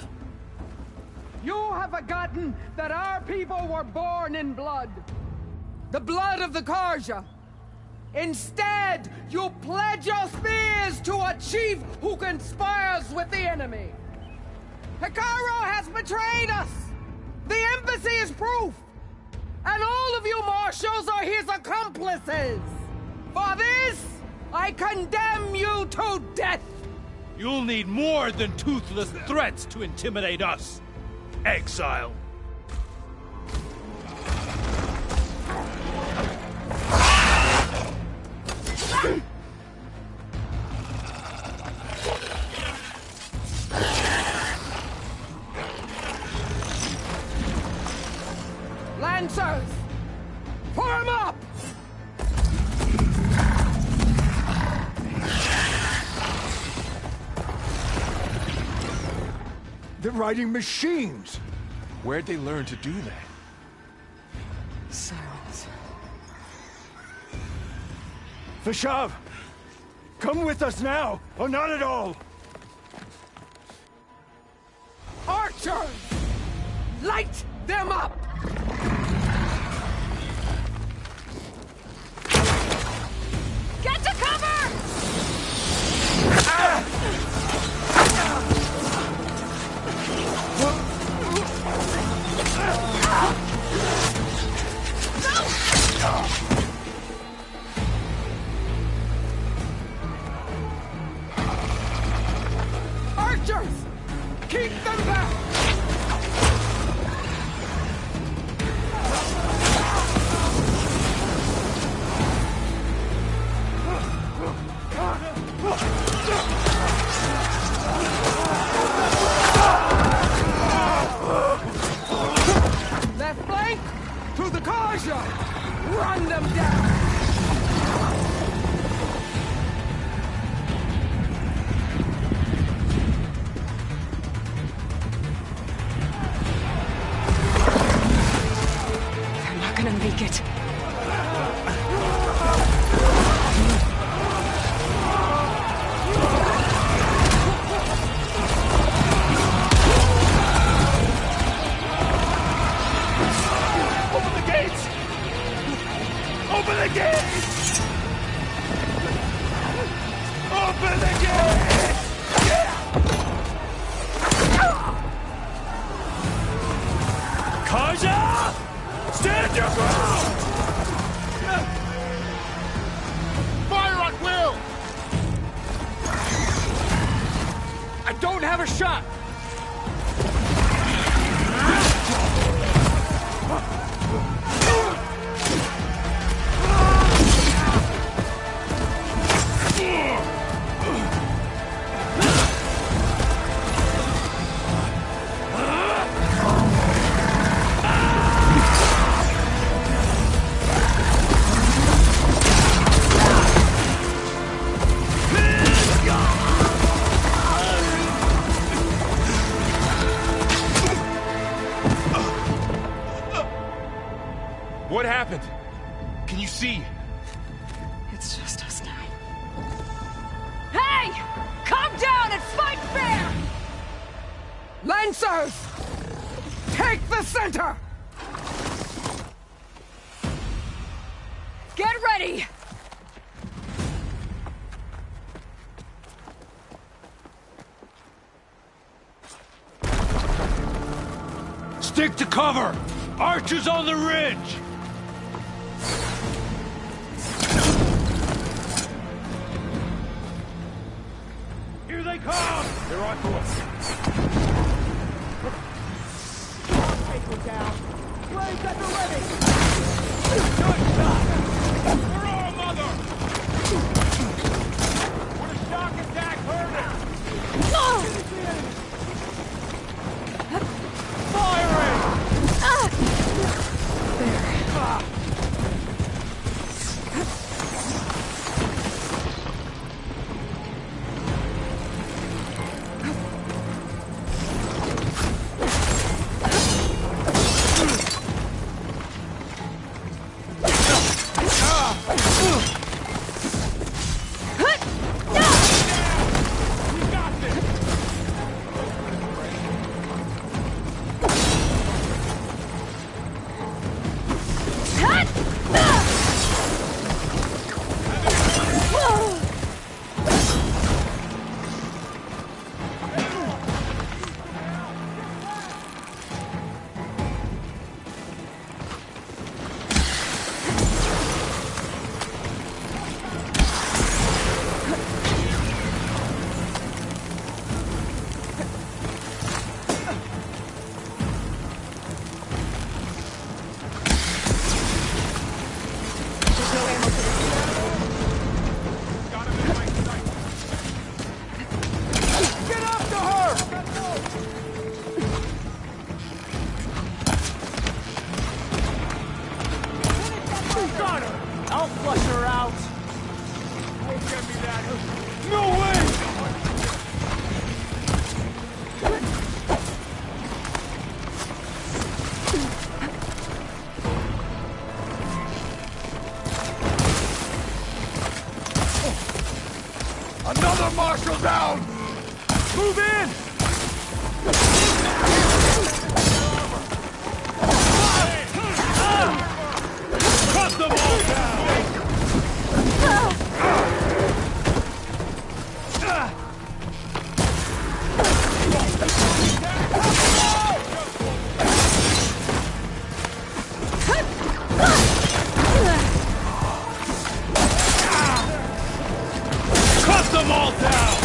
Speaker 20: You have forgotten that our people were born in blood. The blood of the Carja. Instead, you pledge your spears to a chief who conspires with the enemy. Hekarro has betrayed us! The embassy is proof! And all of you marshals are his accomplices! For this, I condemn you to death!
Speaker 2: You'll need more than toothless threats to intimidate us. Exile.
Speaker 20: Lancers! Form up!
Speaker 10: They're riding machines!
Speaker 3: Where'd they learn to do that?
Speaker 5: Silence.
Speaker 10: Vashav! Come with us now, or not at all!
Speaker 20: Archers! Light them up!
Speaker 1: Get to cover!
Speaker 20: Archers! Keep them back! Left flank! To the Carja! Run them down!
Speaker 5: They're not gonna make it.
Speaker 2: the gate! Open the gate!
Speaker 19: Karja! Stand your ground!
Speaker 2: Fire at will!
Speaker 19: I don't have a shot!
Speaker 6: What happened? Can you see?
Speaker 5: It's just us now.
Speaker 20: Hey! Calm down and fight fair! Lancers! Take the center! Get ready!
Speaker 19: Stick to cover! Archers on the ridge!
Speaker 2: Here they come!
Speaker 6: They're on to us.
Speaker 2: Take them down! Blades at the ready! Good shot! For our mother! Would a shock attack hurt us? Firing! I'll flush her out! Don't get me that! No way! Another marshal down! Move in! Cut them all down! Cut them all down!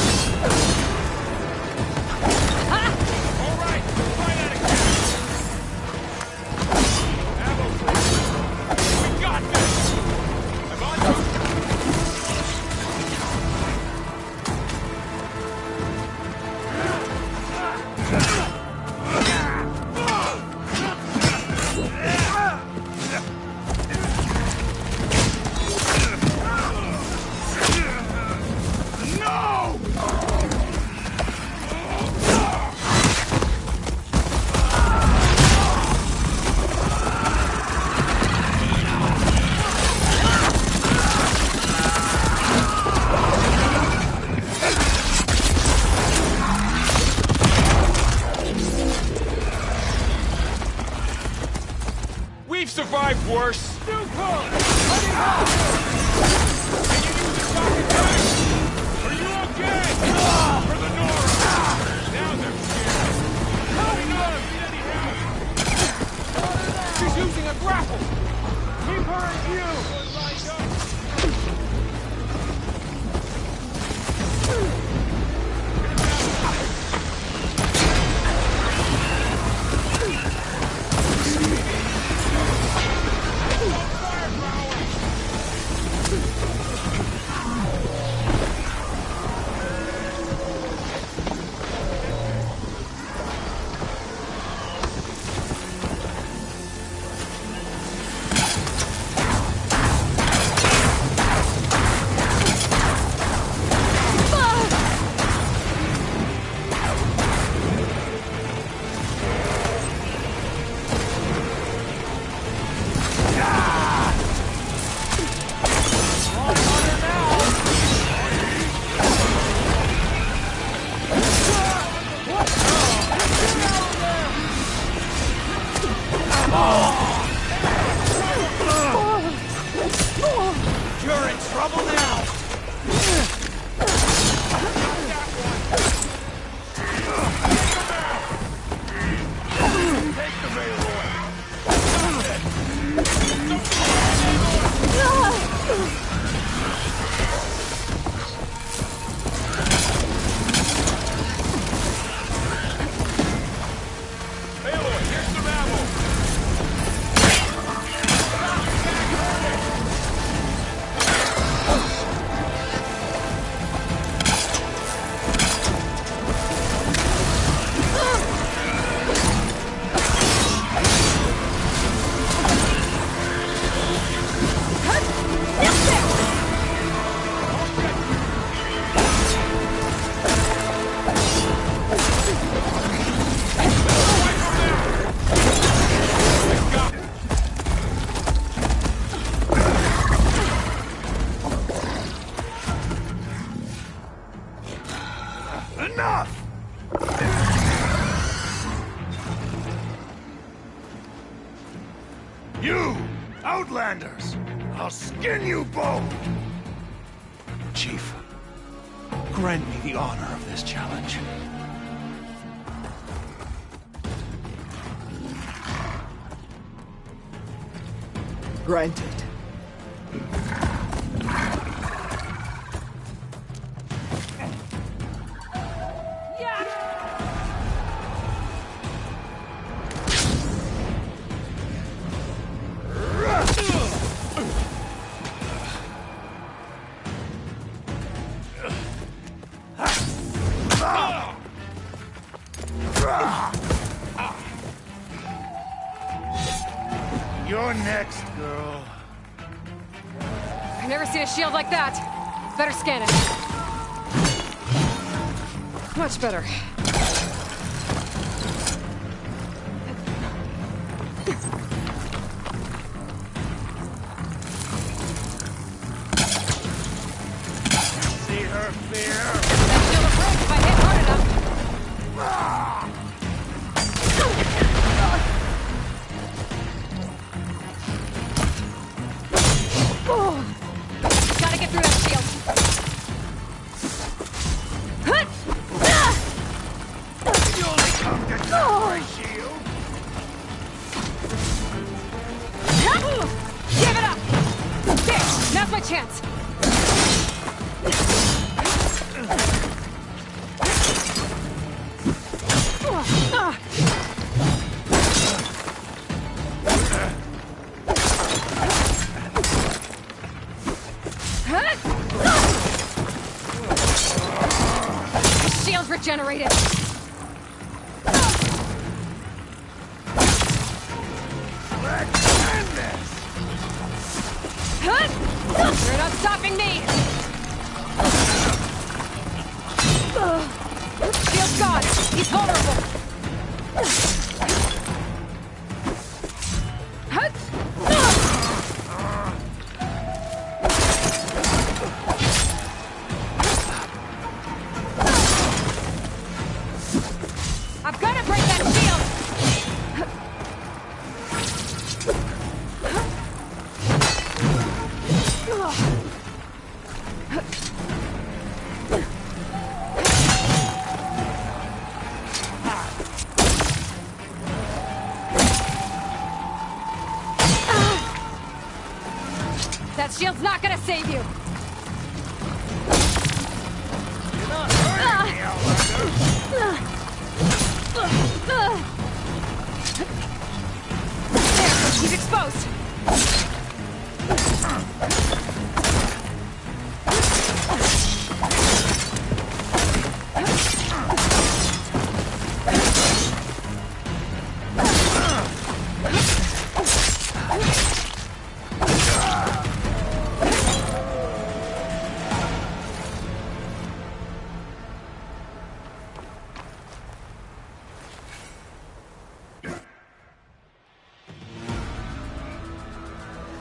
Speaker 6: Chief survived worse.
Speaker 2: Still call! Let him out!
Speaker 6: Can you use the socket knife? Are you okay? For the Nora! Now they're scared. Let me know if you need any help. She's using a grapple.
Speaker 2: Keep her in view!
Speaker 4: You're in trouble now!
Speaker 2: Take the railroad!
Speaker 6: Aloy, here's some ammo.
Speaker 2: Enough! You, Outlanders! I'll skin you both!
Speaker 4: Chief, grant me the honor of this challenge.
Speaker 20: Granted.
Speaker 2: You're next, girl.
Speaker 5: I've never seen a shield like that. Better scan it. Much better.
Speaker 2: See her fear?
Speaker 5: That shield will break if I hit hard enough. Gotta get through that shield.
Speaker 2: You only come to touch my shield?
Speaker 5: Give it up! There! Now's my chance! Shield's regenerated!
Speaker 2: Let's end this!
Speaker 5: You're not stopping me! Shield's gone! He's vulnerable! I've got to break that shield! That shield's not gonna save you!
Speaker 6: You're not hurting me, Outlander!
Speaker 5: There, he's exposed!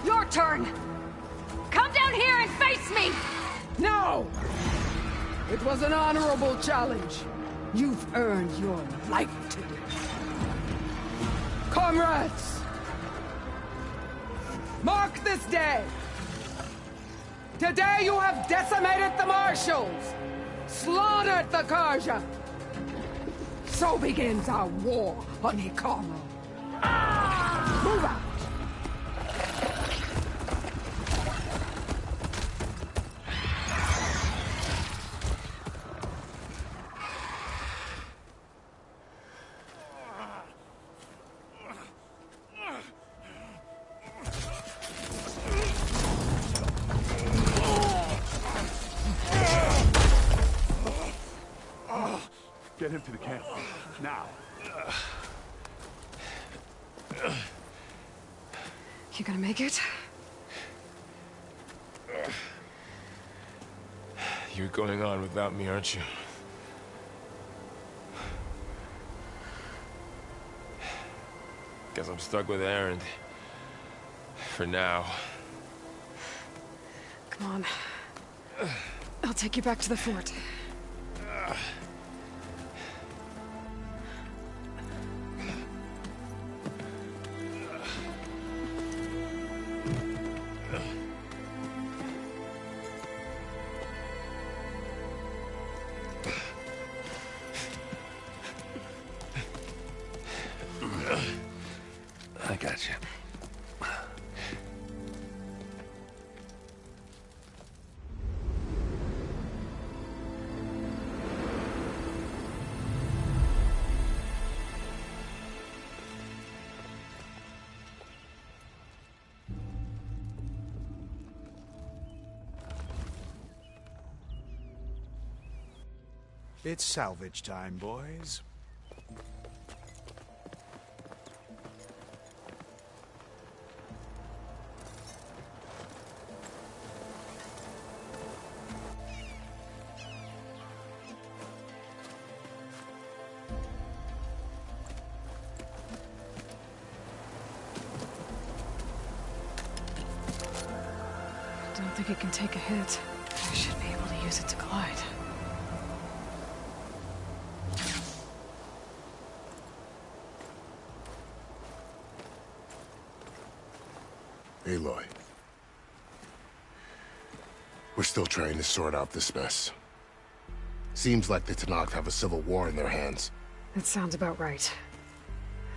Speaker 20: Your turn! Come down here and face me! No! It was an honorable challenge. You've earned your life today. Comrades! Mark this day! Today you have decimated the Marshals! Slaughtered the Karja! So begins our war on Hikaru. Move out!
Speaker 2: Get him to the camp. Now.
Speaker 5: You gonna make it?
Speaker 21: You're going on without me, aren't you? Guess I'm stuck with Erend. For now.
Speaker 5: Come on. I'll take you back to the fort.
Speaker 21: I got you.
Speaker 4: It's salvage time, boys.
Speaker 5: I don't think it can take a hit. I should be able to use it to glide.
Speaker 12: Aloy. We're still trying to sort out this mess. Seems like the Tenakth have a civil war in their hands.
Speaker 5: That sounds about right.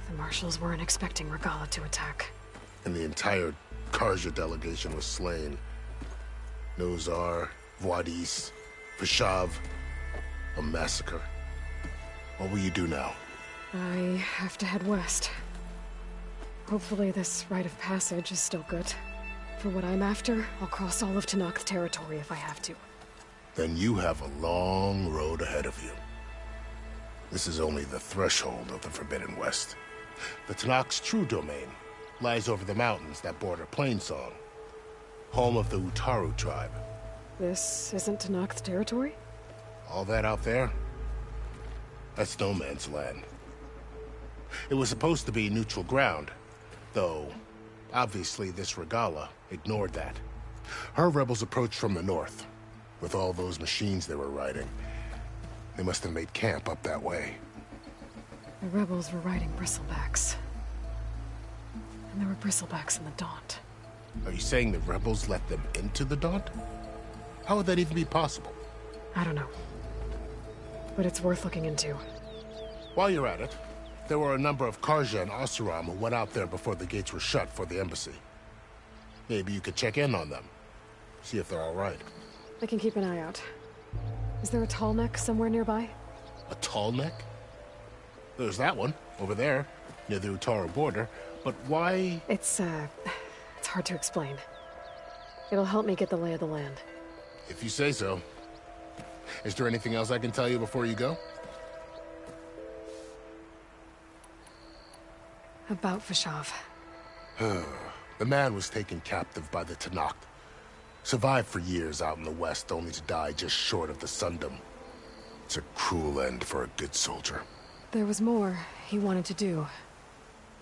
Speaker 5: The Marshals weren't expecting Regalla to attack.
Speaker 12: And the entire Karja delegation was slain. Nozar, Vuadis, Vashav. A massacre. What will you do now?
Speaker 5: I have to head west. Hopefully this rite of passage is still good. For what I'm after, I'll cross all of Tenakth territory if I have to.
Speaker 12: Then you have a long road ahead of you. This is only the threshold of the Forbidden West. The Tenakth's true domain lies over the mountains that border Plainsong, home of the Utaru tribe.
Speaker 5: This isn't Tenakth territory?
Speaker 12: All that out there? That's no man's land. It was supposed to be neutral ground, though obviously this Regalla ignored that. Her rebels approached from the north, with all those machines they were riding. They must have made camp up that way.
Speaker 5: The rebels were riding bristlebacks. And there were bristlebacks in the Daunt.
Speaker 12: Are you saying the rebels let them into the Daunt? How would that even be possible?
Speaker 5: I don't know. But it's worth looking into.
Speaker 12: While you're at it, there were a number of Karja and Oseram who went out there before the gates were shut for the embassy. Maybe you could check in on them. See if they're all right.
Speaker 5: I can keep an eye out. Is there a tall neck somewhere nearby?
Speaker 12: A tall neck? There's that one, over there, near the Utaru border. But why...
Speaker 5: It's hard to explain. It'll help me get the lay of the land.
Speaker 12: If you say so. Is there anything else I can tell you before you go?
Speaker 5: About Fashav.
Speaker 12: The man was taken captive by the Tenakth. Survived for years out in the west, only to die just short of the Sundom. It's a cruel end for a good soldier.
Speaker 5: There was more he wanted to do.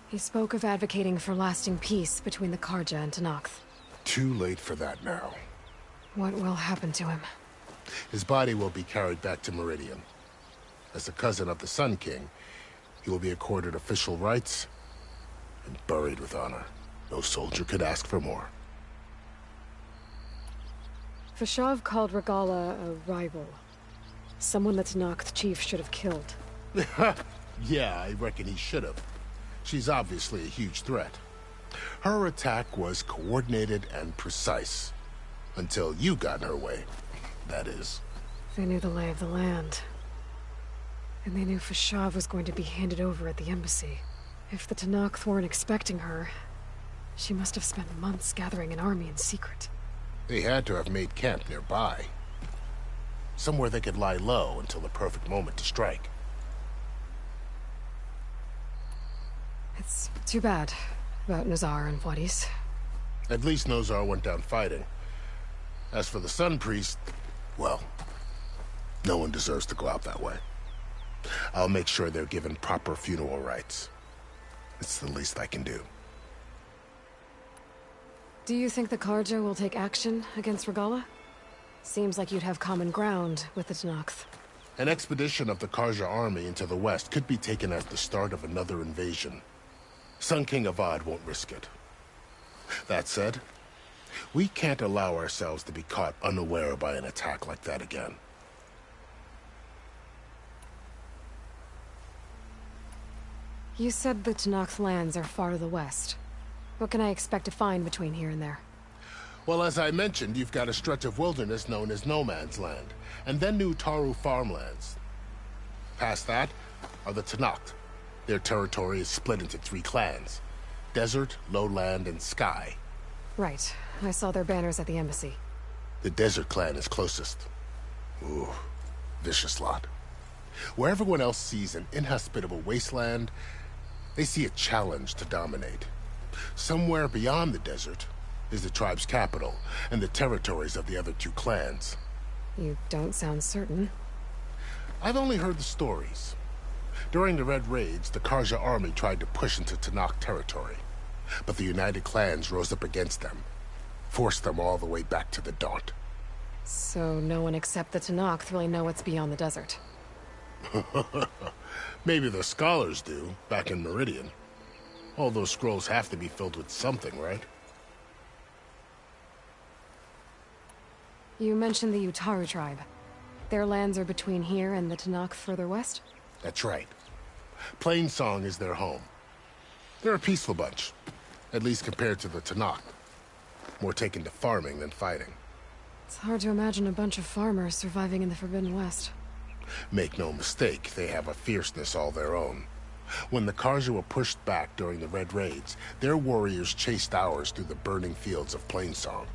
Speaker 5: He spoke of advocating for lasting peace between the Karja and Tenakth.
Speaker 12: Too late for that now.
Speaker 5: What will happen to him?
Speaker 12: His body will be carried back to Meridian. As a cousin of the Sun King, he will be accorded official rights and buried with honor. No soldier could ask for more.
Speaker 5: Fashav called Regalla a rival. Someone the Tenakth chief should have killed.
Speaker 12: Yeah, I reckon he should have. She's obviously a huge threat. Her attack was coordinated and precise. Until you got in her way, that is.
Speaker 5: They knew the lay of the land. And they knew Fashav was going to be handed over at the embassy. If the Tenakth weren't expecting her, she must have spent months gathering an army in secret.
Speaker 12: They had to have made camp nearby. Somewhere they could lie low until the perfect moment to strike.
Speaker 5: It's too bad about Nazar and Wadis.
Speaker 12: At least Nozar went down fighting. As for the Sun Priest, well, no one deserves to go out that way. I'll make sure they're given proper funeral rites. It's the least I can do.
Speaker 5: Do you think the Karja will take action against Regalla? Seems like you'd have common ground with the Tenakth.
Speaker 12: An expedition of the Karja army into the west could be taken as the start of another invasion. Sun King Avad won't risk it. That said, we can't allow ourselves to be caught unaware by an attack like that again.
Speaker 5: You said the Tenakth lands are far to the west. What can I expect to find between here and there?
Speaker 12: Well, as I mentioned, you've got a stretch of wilderness known as No Man's Land, and then the Utaru farmlands. Past that are the Tenakth. Their territory is split into 3 clans: Desert, Lowland, and Sky.
Speaker 5: Right. I saw their banners at the embassy.
Speaker 12: The Desert clan is closest. Ooh, vicious lot. Where everyone else sees an inhospitable wasteland, they see a challenge to dominate. Somewhere beyond the desert is the tribe's capital and the territories of the other 2 clans.
Speaker 5: You don't sound certain.
Speaker 12: I've only heard the stories. During the Red Raids, the Karja army tried to push into Tenakth territory, but the United Clans rose up against them, forced them all the way back to the Daunt.
Speaker 5: So no one except the Tenakth really know what's beyond the desert.
Speaker 12: Maybe the scholars do, back in Meridian. All those scrolls have to be filled with something, right?
Speaker 5: You mentioned the Utaru tribe. Their lands are between here and the Tenakth further west?
Speaker 12: That's right. Plainsong is their home. They're a peaceful bunch, at least compared to the Tenakth. More taken to farming than fighting.
Speaker 5: It's hard to imagine a bunch of farmers surviving in the Forbidden West.
Speaker 12: Make no mistake, they have a fierceness all their own. When the Karja were pushed back during the Red Raids, their warriors chased ours through the burning fields of Plainsong.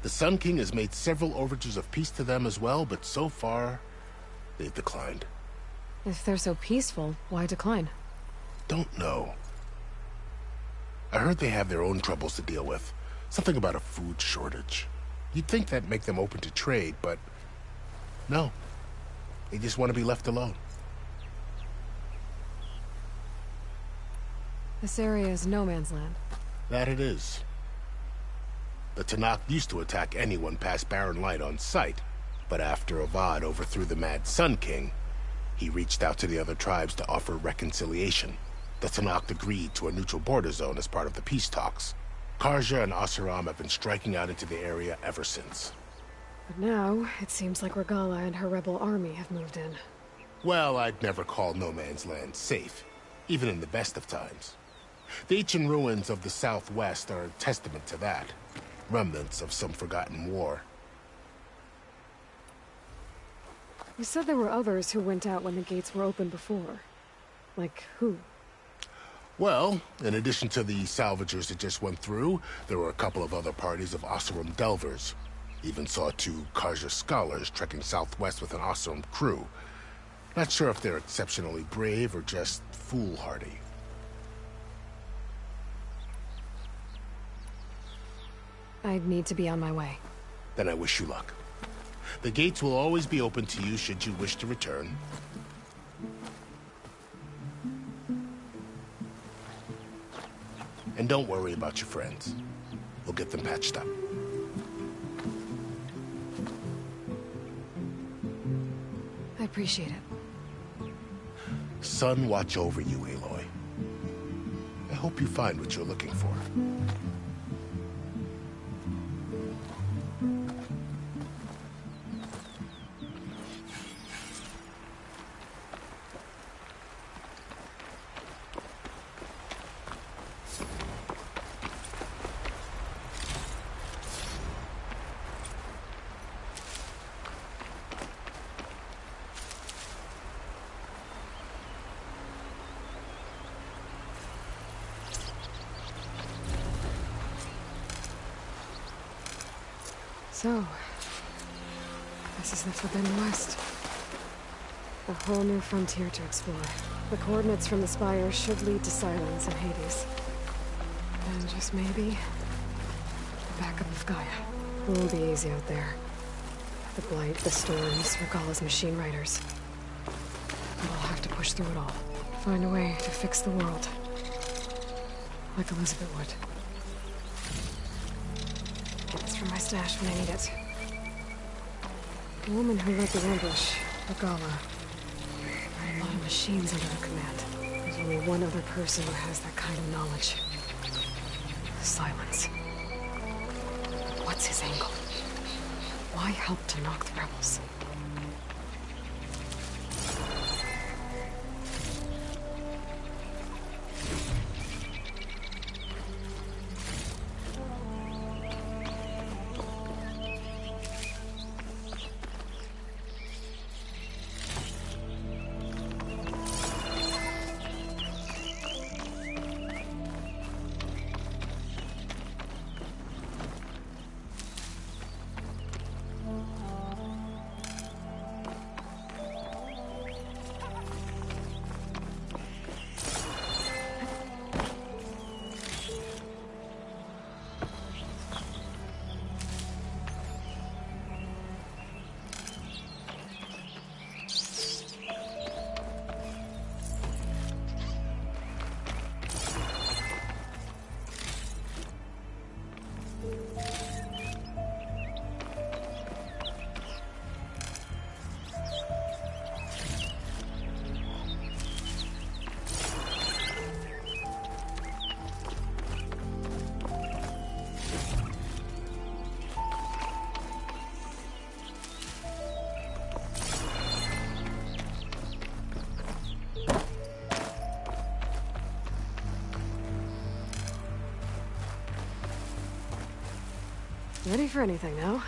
Speaker 12: The Sun King has made several overtures of peace to them as well, but so far, they've declined.
Speaker 5: If they're so peaceful, why decline?
Speaker 12: Don't know. I heard they have their own troubles to deal with. Something about a food shortage. You'd think that'd make them open to trade, but no. They just want to be left alone.
Speaker 5: This area is no man's land.
Speaker 12: That it is. The Tenakth used to attack anyone past Barren Light on sight, but after Avad overthrew the Mad Sun King, he reached out to the other tribes to offer reconciliation. The Tenakth agreed to a neutral border zone as part of the peace talks. Karja and Oseram have been striking out into the area ever since.
Speaker 5: But now, it seems like Regalla and her rebel army have moved in.
Speaker 12: Well, I'd never call No Man's Land safe, even in the best of times. The ancient ruins of the Southwest are a testament to that. Remnants of some forgotten war.
Speaker 5: You said there were others who went out when the gates were open before. Like who?
Speaker 12: Well, in addition to the salvagers that just went through, there were a couple of other parties of Oseram delvers. Even saw 2 Carja scholars trekking southwest with an Oseram crew. Not sure if they're exceptionally brave or just foolhardy.
Speaker 5: I'd need to be on my way.
Speaker 12: Then I wish you luck. The gates will always be open to you should you wish to return. And don't worry about your friends. We'll get them patched up.
Speaker 5: I appreciate it.
Speaker 12: Sun watch over you, Aloy. I hope you find what you're looking for.
Speaker 5: So, this is the Forbidden West. A whole new frontier to explore. The coordinates from the spire should lead to Silence and Hades. And just maybe, the backup of Gaia. It won't be easy out there. The Blight, the Storms, Regalla's machine riders. But I'll have to push through it all. Find a way to fix the world. Like Elizabeth would. It's for my stash when I need it. The woman who led the ambush, Regalla, had a lot of machines under her command. There's only one other person who has that kind of knowledge. Silence. What's his angle? Why help to knock the rebels? Ready for anything now?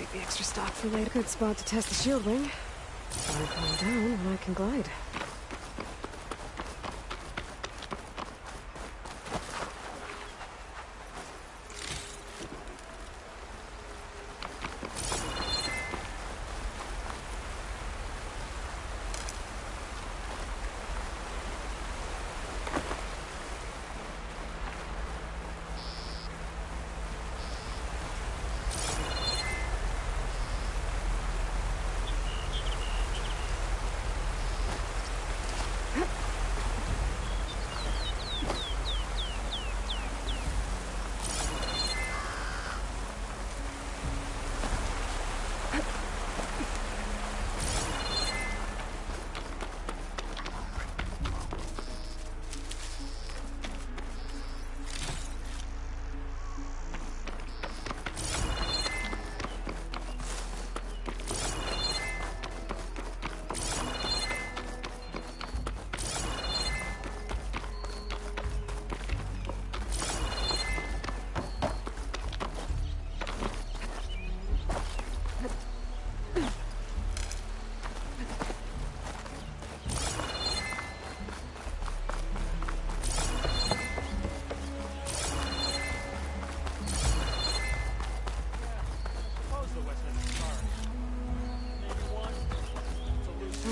Speaker 5: Save the extra stock for later. Good spot to test the shield wing. I'll calm down when I can glide.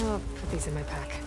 Speaker 5: I'll put these in my pack.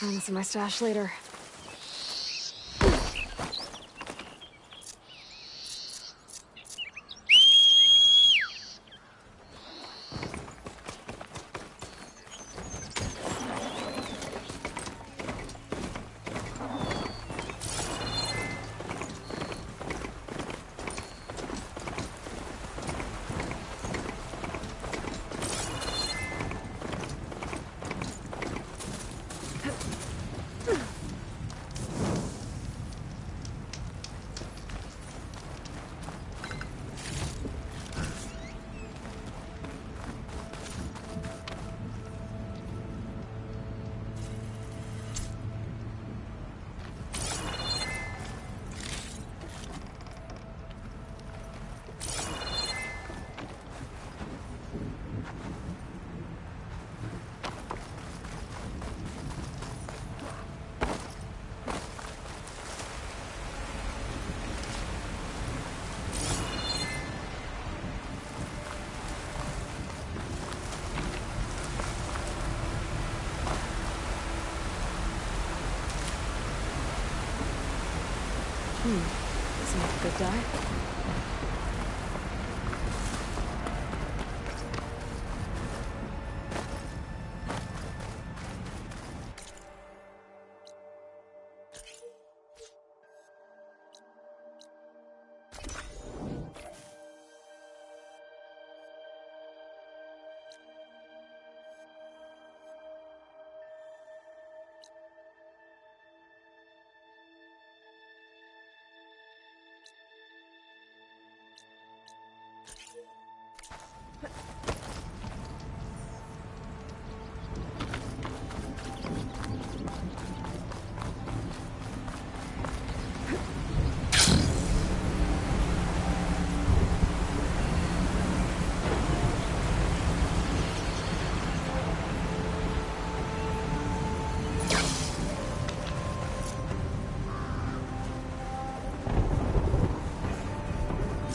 Speaker 5: Find this in my stash later. Isn't that a good die?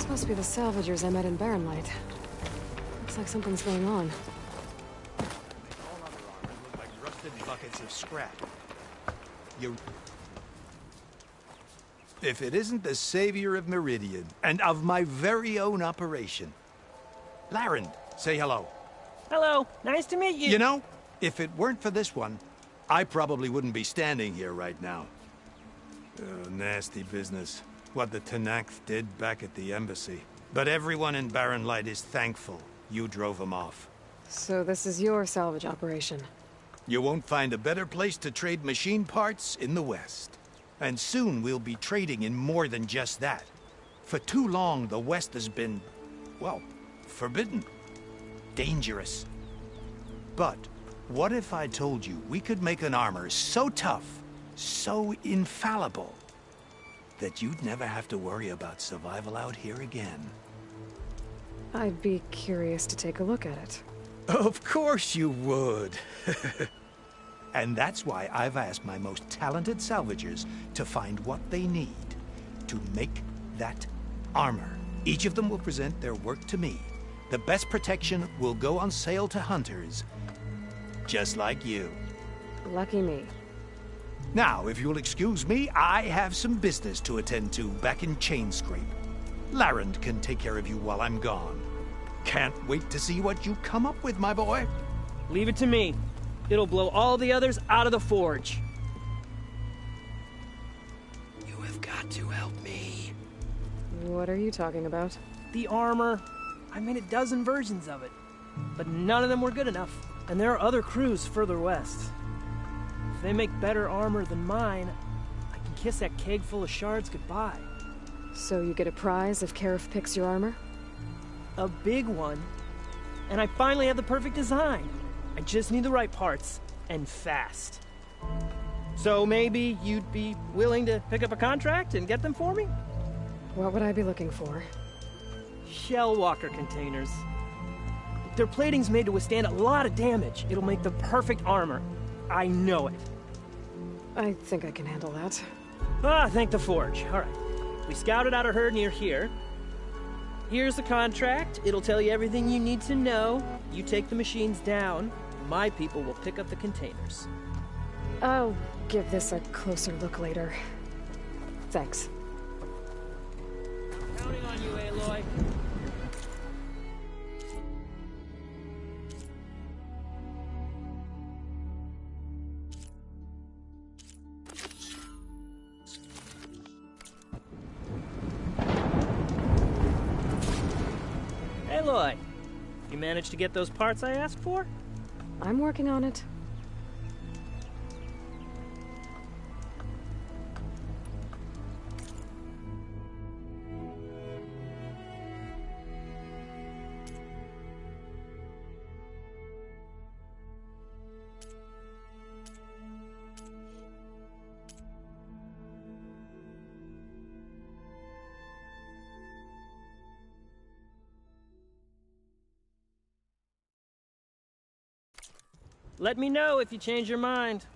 Speaker 5: Must be the salvagers I met in Barrenlight. Looks like something's going on.
Speaker 4: and buckets of scrap. If it isn't the savior of Meridian, and of my very own operation. Larend, say hello.
Speaker 9: Hello, nice to meet you.
Speaker 4: You know, if it weren't for this one, I probably wouldn't be standing here right now. Oh, nasty business. What the Tenakth did back at the embassy. But everyone in Barren Light is thankful you drove them off.
Speaker 5: So this is your salvage operation?
Speaker 4: You won't find a better place to trade machine parts in the West. And soon we'll be trading in more than just that. For too long, the West has been, well, forbidden. Dangerous. But what if I told you we could make an armor so tough, so infallible, that you'd never have to worry about survival out here again?
Speaker 5: I'd be curious to take a look at it.
Speaker 4: Of course you would. And that's why I've asked my most talented salvagers to find what they need to make that armor. Each of them will present their work to me. The best protection will go on sale to hunters, just like you.
Speaker 5: Lucky me.
Speaker 4: Now, if you'll excuse me, I have some business to attend to back in Chainscrape. Larend can take care of you while I'm gone. Can't wait to see what you come up with, my boy.
Speaker 9: Leave it to me. It'll blow all the others out of the forge.
Speaker 4: You have got to help me.
Speaker 5: What are you talking about?
Speaker 9: The armor. I made a dozen versions of it, but none of them were good enough. And there are other crews further west. If they make better armor than mine, I can kiss that keg full of shards goodbye.
Speaker 5: So you get a prize if Karif picks your armor?
Speaker 9: A big one. And I finally have the perfect design. I just need the right parts, and fast. So maybe you'd be willing to pick up a contract and get them for me?
Speaker 5: What would I be looking for?
Speaker 9: Shell walker containers. Their plating's made to withstand a lot of damage. It'll make the perfect armor. I know it.
Speaker 5: I think I can handle that.
Speaker 9: Ah, thank the forge. All right. We scouted out a herd near here. Here's the contract. It'll tell you everything you need to know. You take the machines down. My people will pick up the containers.
Speaker 5: I'll give this a closer look later. Thanks.
Speaker 9: Counting on you, Aloy. Aloy, you managed to get those parts I asked for?
Speaker 5: I'm working on it.
Speaker 9: Let me know if you change your mind.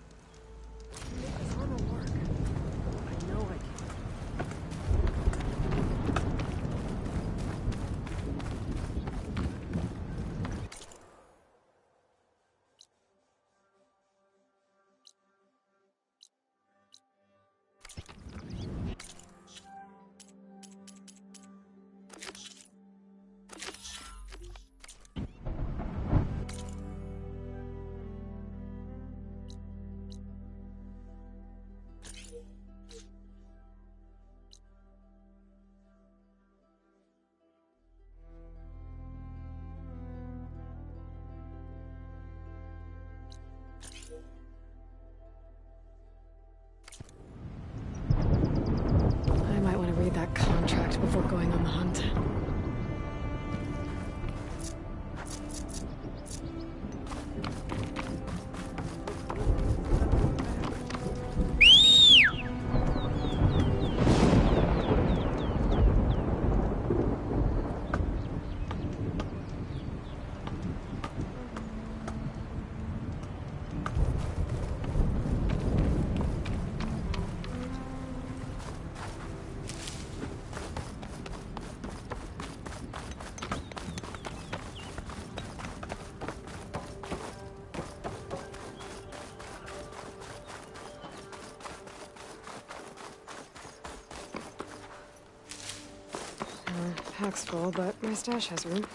Speaker 5: pack's full, but my stash has room.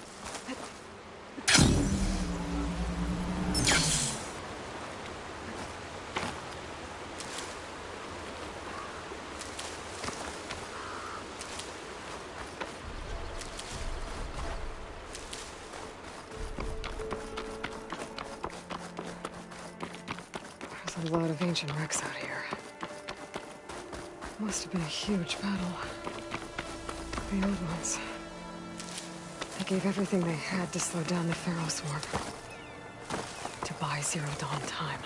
Speaker 5: There's a lot of ancient wrecks out here. Must have been a huge battle. The old ones. They gave everything they had to slow down the Pharaoh swarm. To buy Zero Dawn time.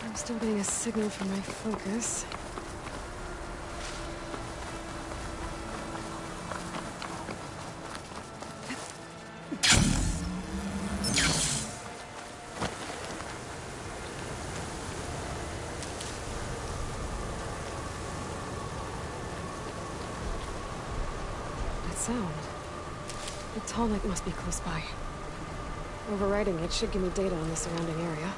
Speaker 5: I'm still getting a signal from my focus. That sound. The tall light must be close by. Overriding it should give me data on the surrounding area.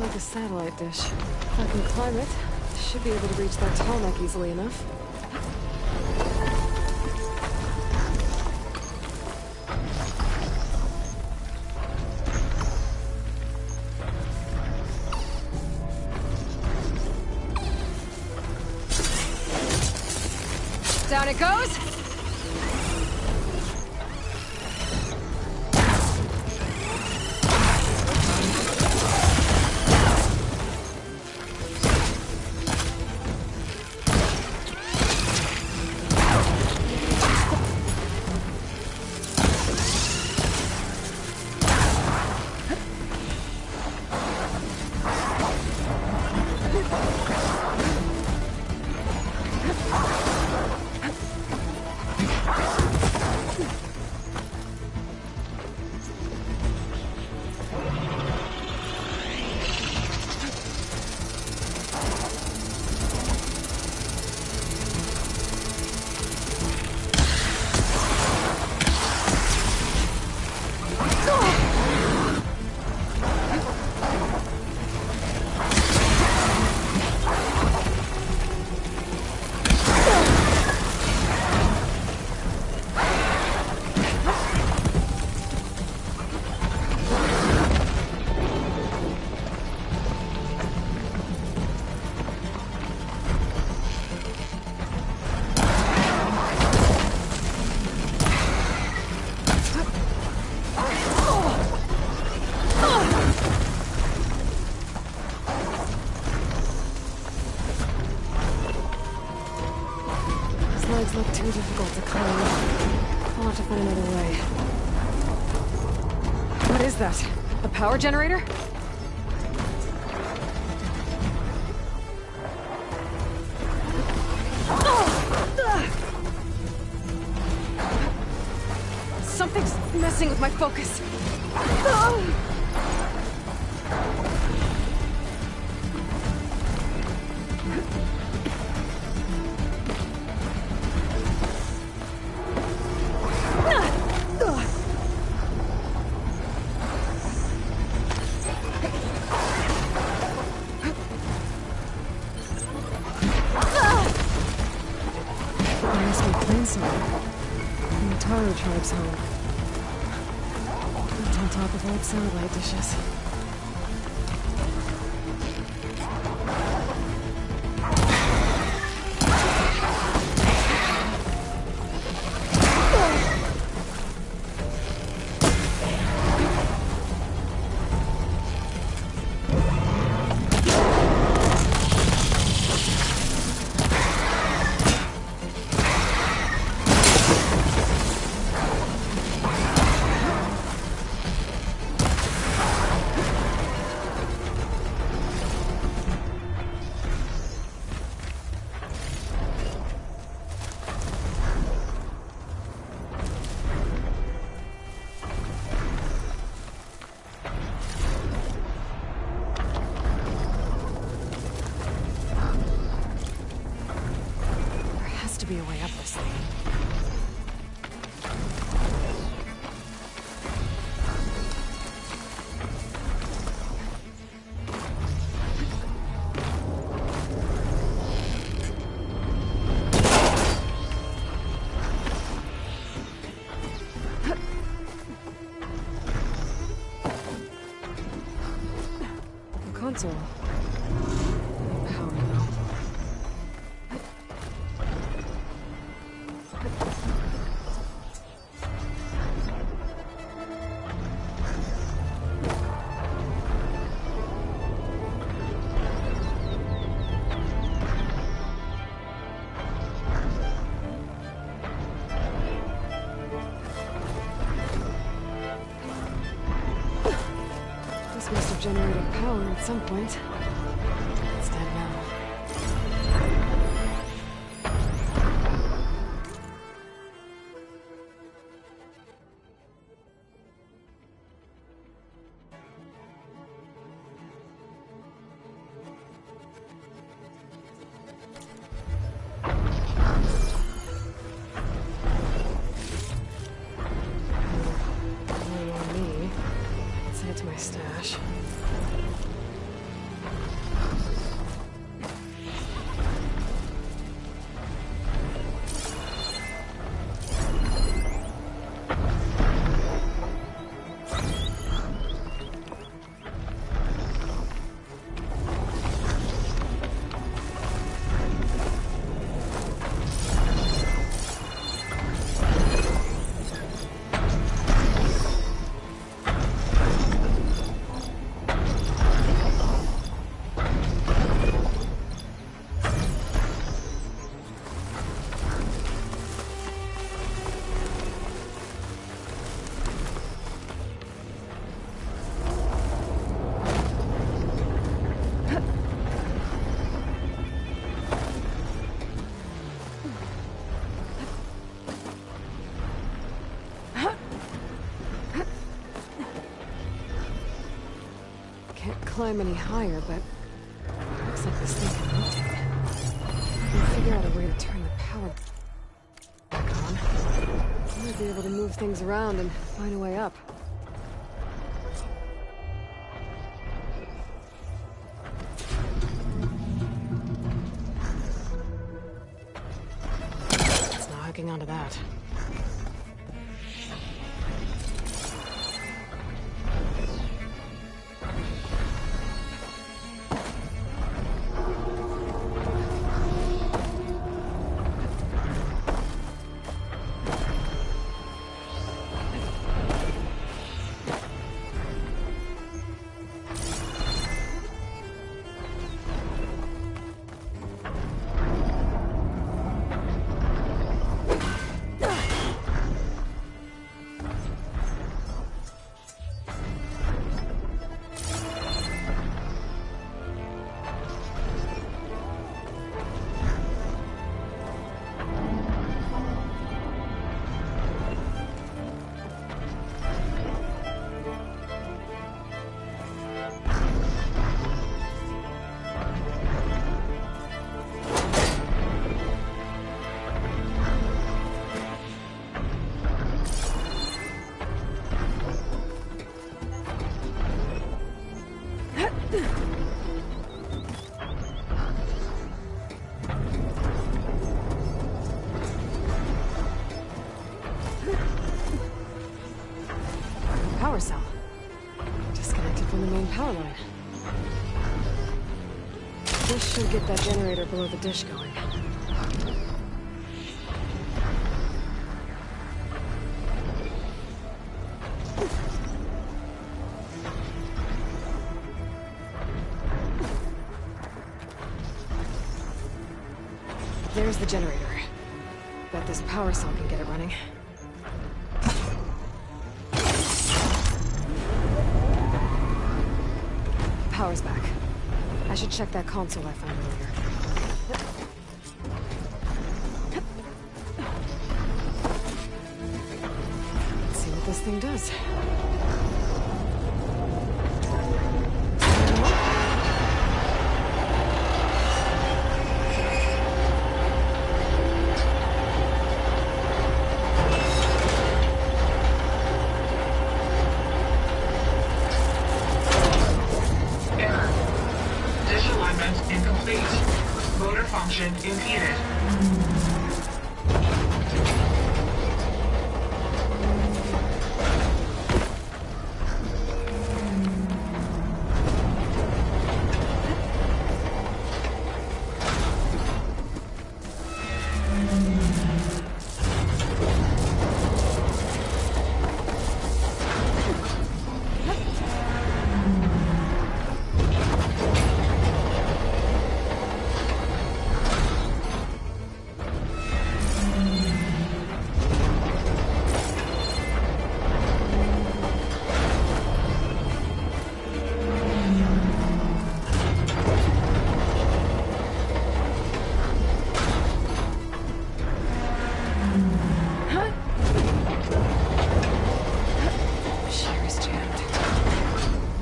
Speaker 5: Like a satellite dish. If I can climb it, I should be able to reach that tall neck easily enough. Down it goes! Legs look too difficult to climb. I'll have to find another way. What is that? A power generator? Something's messing with my focus. Caleb's home. It's on top of old satellite dishes. Be a way up this thing. The console. Power now. This must have generated power at some point. It's dead now. Only on me. Let's head to my stash. Can't climb any higher, but looks like this thing can rotate. We'll figure out a way to turn the power back on. Might be able to move things around and find a way up. It's not hooking onto that. power cell. Disconnected from the main power line. This should get that generator below the dish going. There's the generator. Bet this power cell can get it running. Power's back. I should check that console I found earlier. Let's see what this thing does.
Speaker 11: Impeded.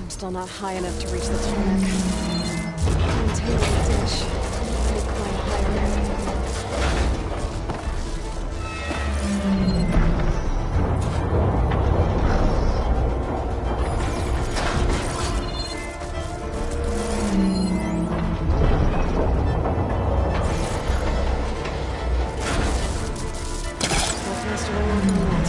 Speaker 5: Still not high enough to reach the tarmac. Maintain the dish. Maybe climb higher. Go faster than that.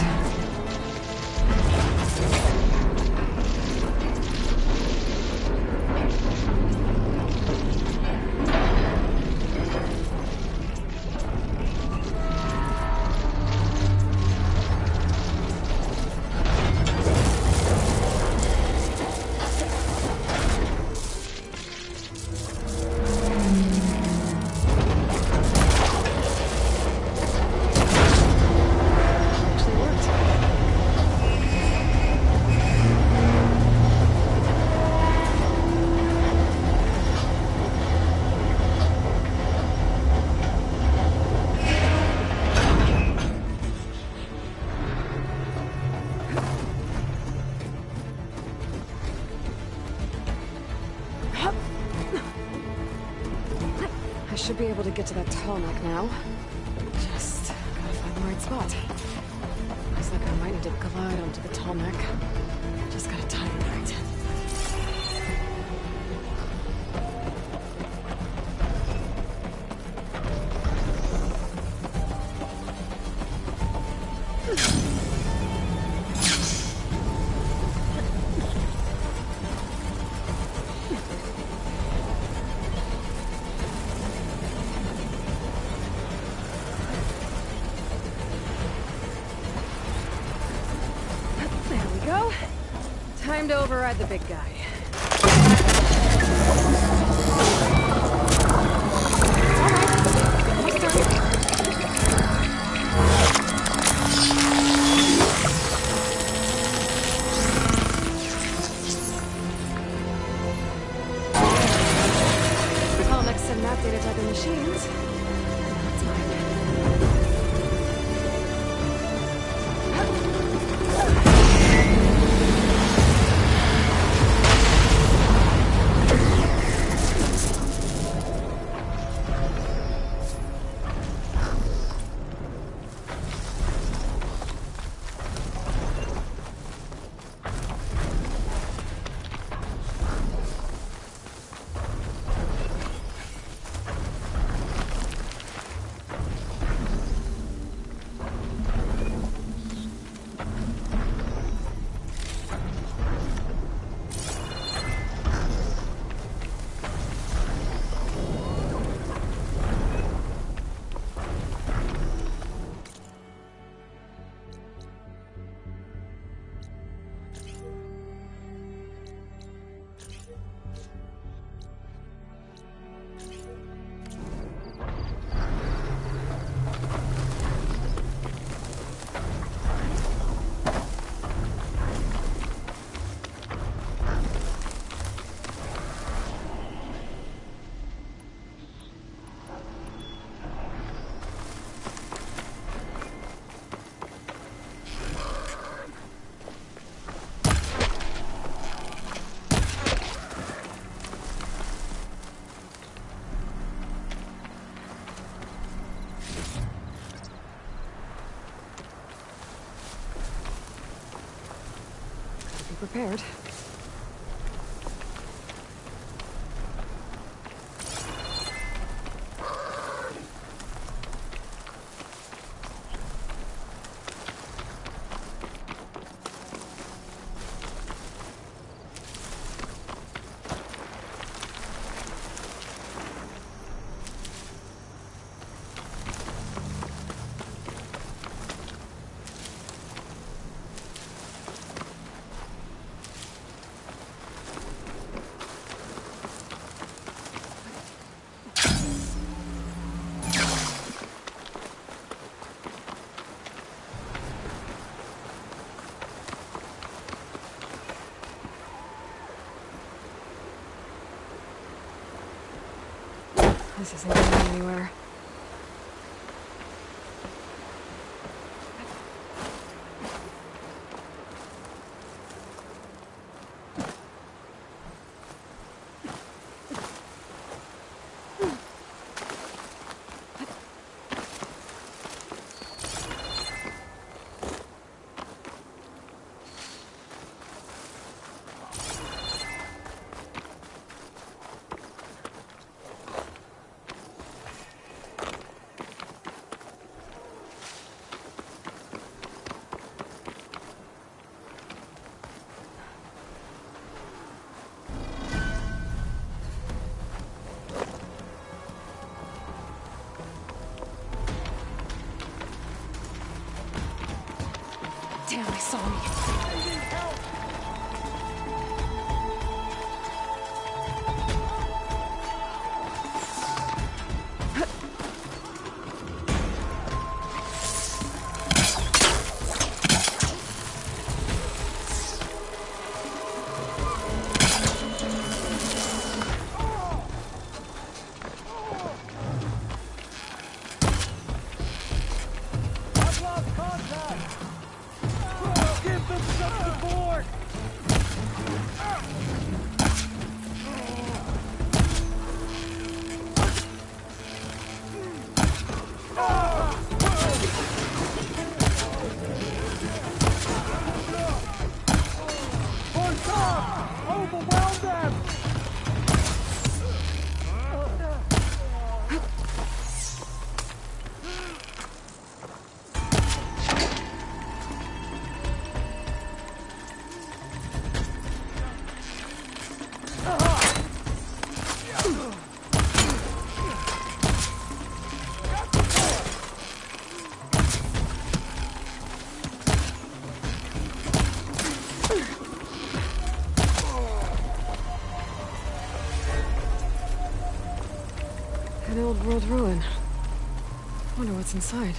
Speaker 5: Should be able to get to that tarmac now. Just gotta find the right spot. Looks like I might need to glide onto the tarmac. Just gotta time it right. Time to override the big guy. Comics and map data type of machines. That's mine. prepared. This isn't going anywhere. Damn, they saw me.
Speaker 2: I've lost contact! Give them some support! Push up! Overwhelm them!
Speaker 5: An old world ruin. Wonder what's inside.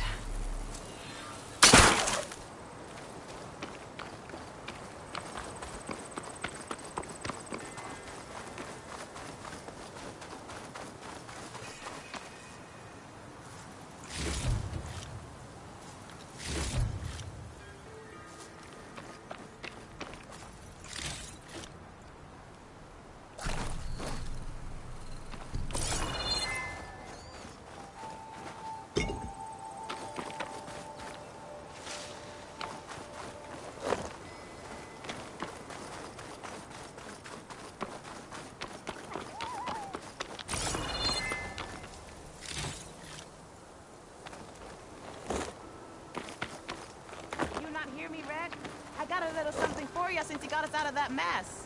Speaker 1: Since he got us out of that mess.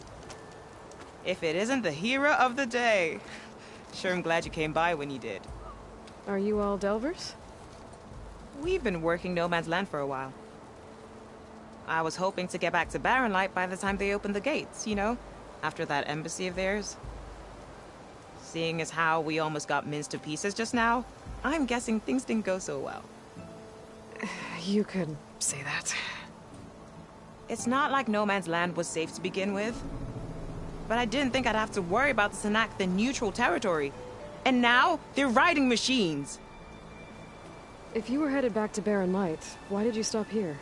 Speaker 1: If it isn't the hero of the day. Sure, I'm glad you came by when you did.
Speaker 5: Are you all Delvers?
Speaker 1: We've been working No Man's Land for a while. I was hoping to get back to Barrenlight by the time they opened the gates, you know? After that embassy of theirs. Seeing as how we almost got minced to pieces just now, I'm guessing things didn't go so well.
Speaker 5: You could say that.
Speaker 1: It's not like No Man's Land was safe to begin with. But I didn't think I'd have to worry about the Tenakth in neutral territory. And now, they're riding machines.
Speaker 5: If you were headed back to Barrenlight, why did you stop here?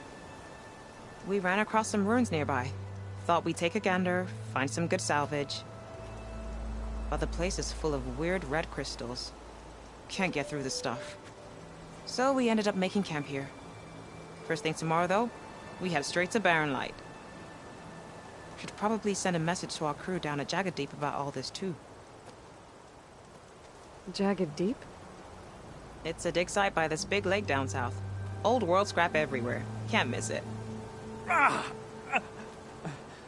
Speaker 1: We ran across some ruins nearby. Thought we'd take a gander, find some good salvage. But the place is full of weird red crystals. Can't get through the stuff. So we ended up making camp here. First thing tomorrow, though, we head straight to Barrenlight. Should probably send a message to our crew down at Jagged Deep about all this too.
Speaker 5: Jagged Deep?
Speaker 1: It's a dig site by this big lake down south. Old world scrap everywhere. Can't miss it.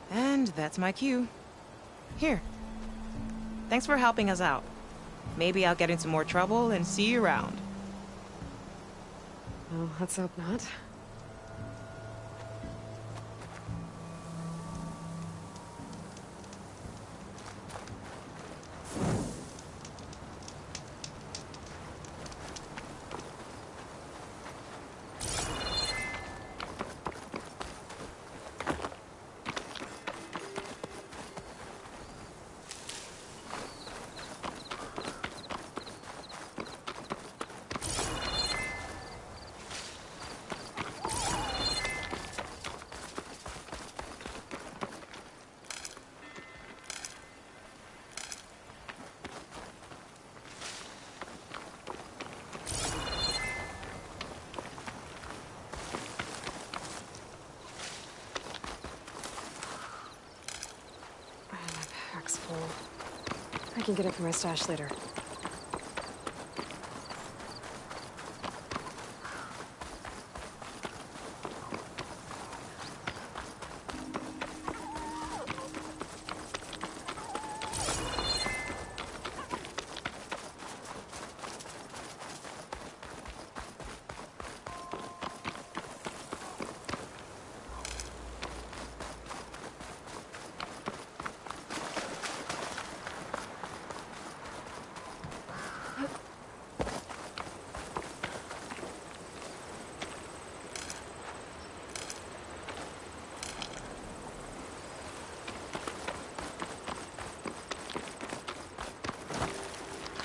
Speaker 1: And that's my cue. Here. Thanks for helping us out. Maybe I'll get into more trouble and see you around.
Speaker 5: Well, let's hope not. Pack's full. I can get it from my stash later.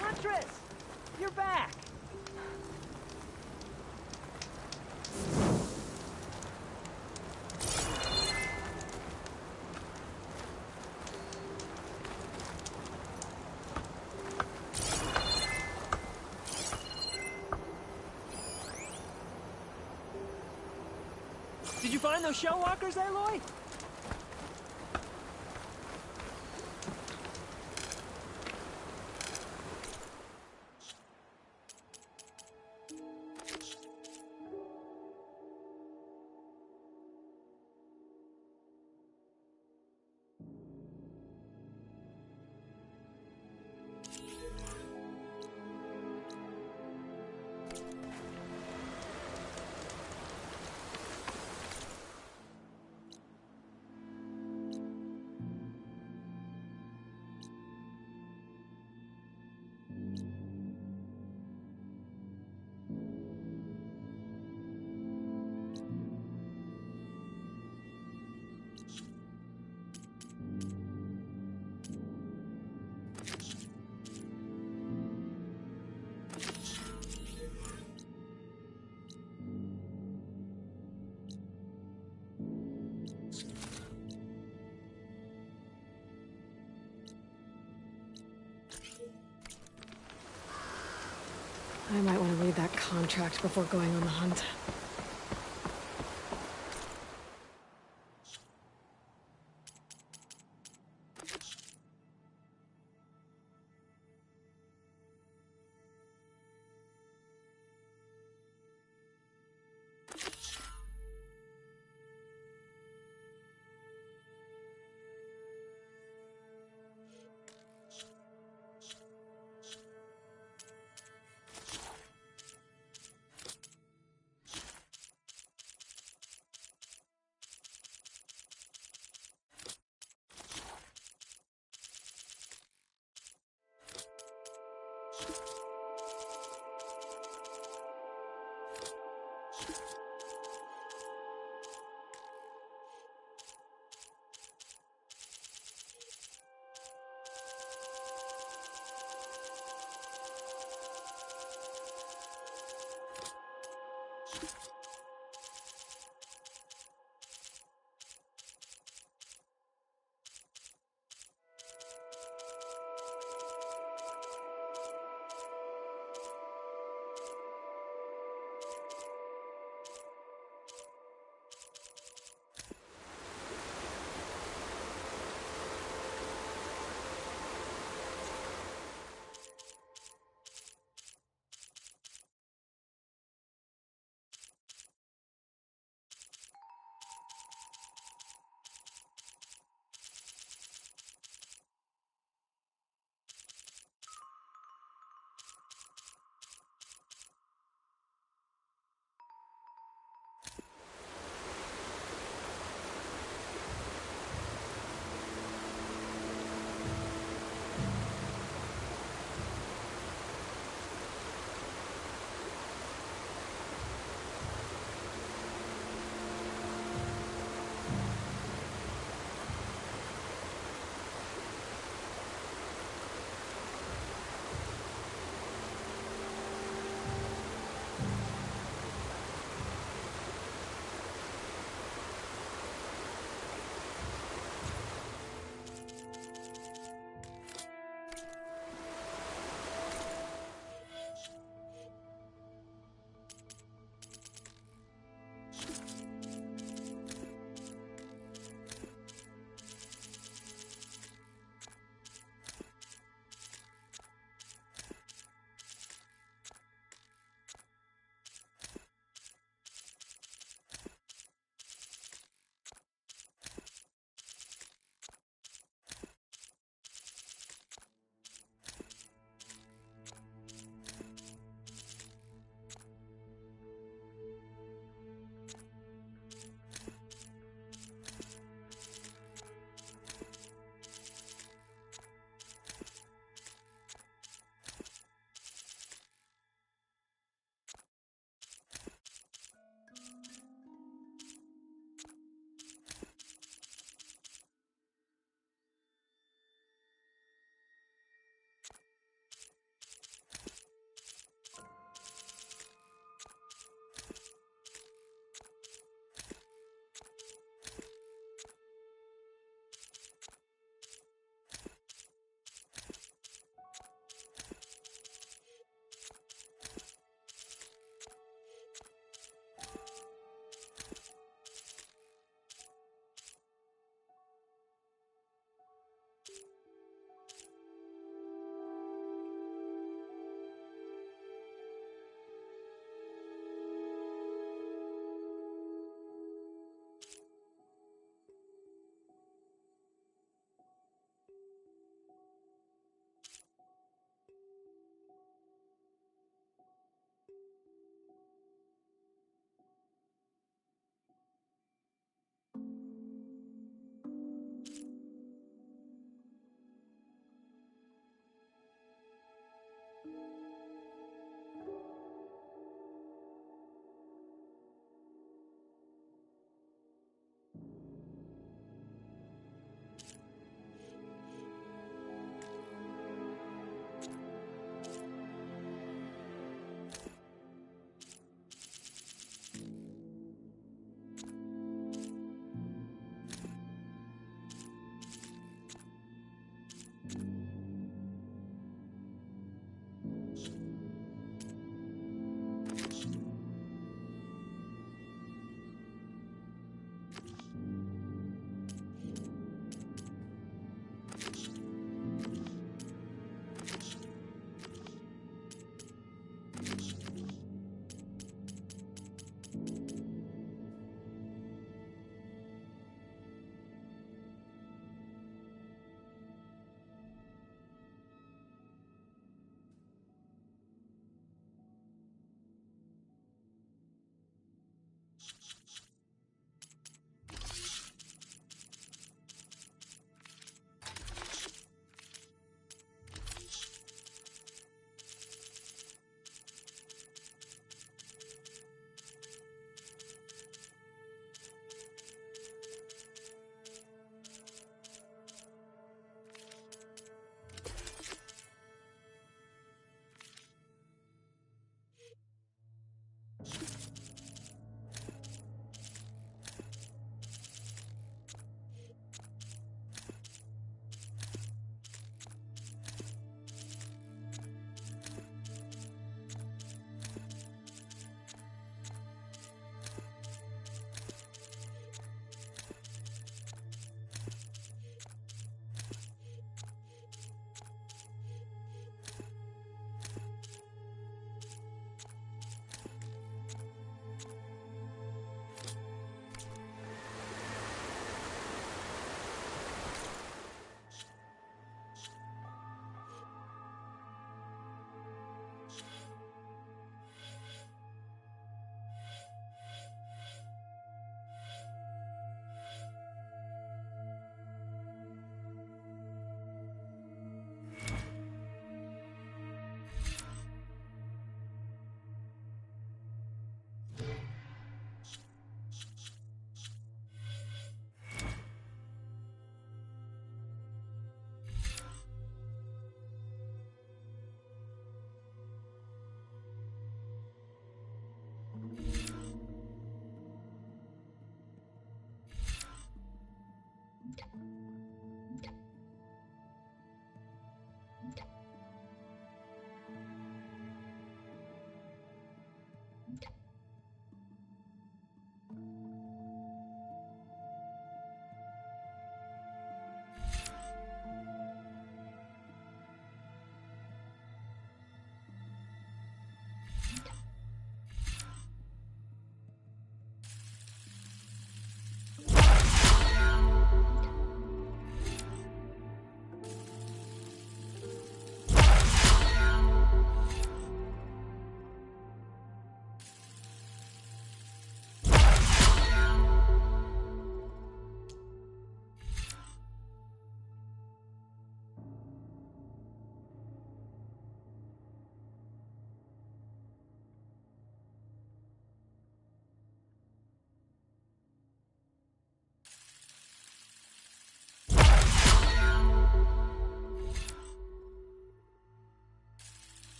Speaker 9: Huntress! You're back! Did you find those shell walkers, Aloy? I might want to read that contract before going on the hunt.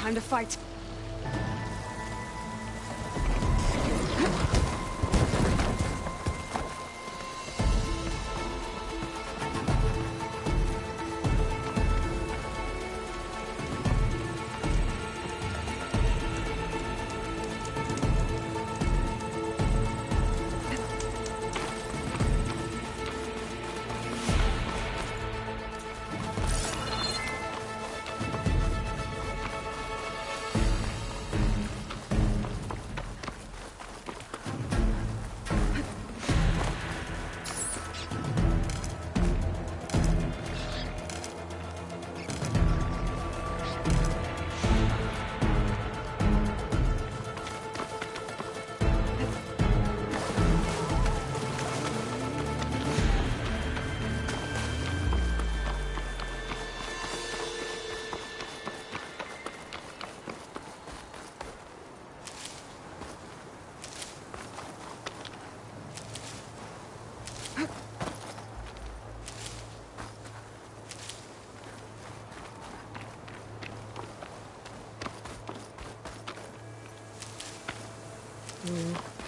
Speaker 5: Time to fight.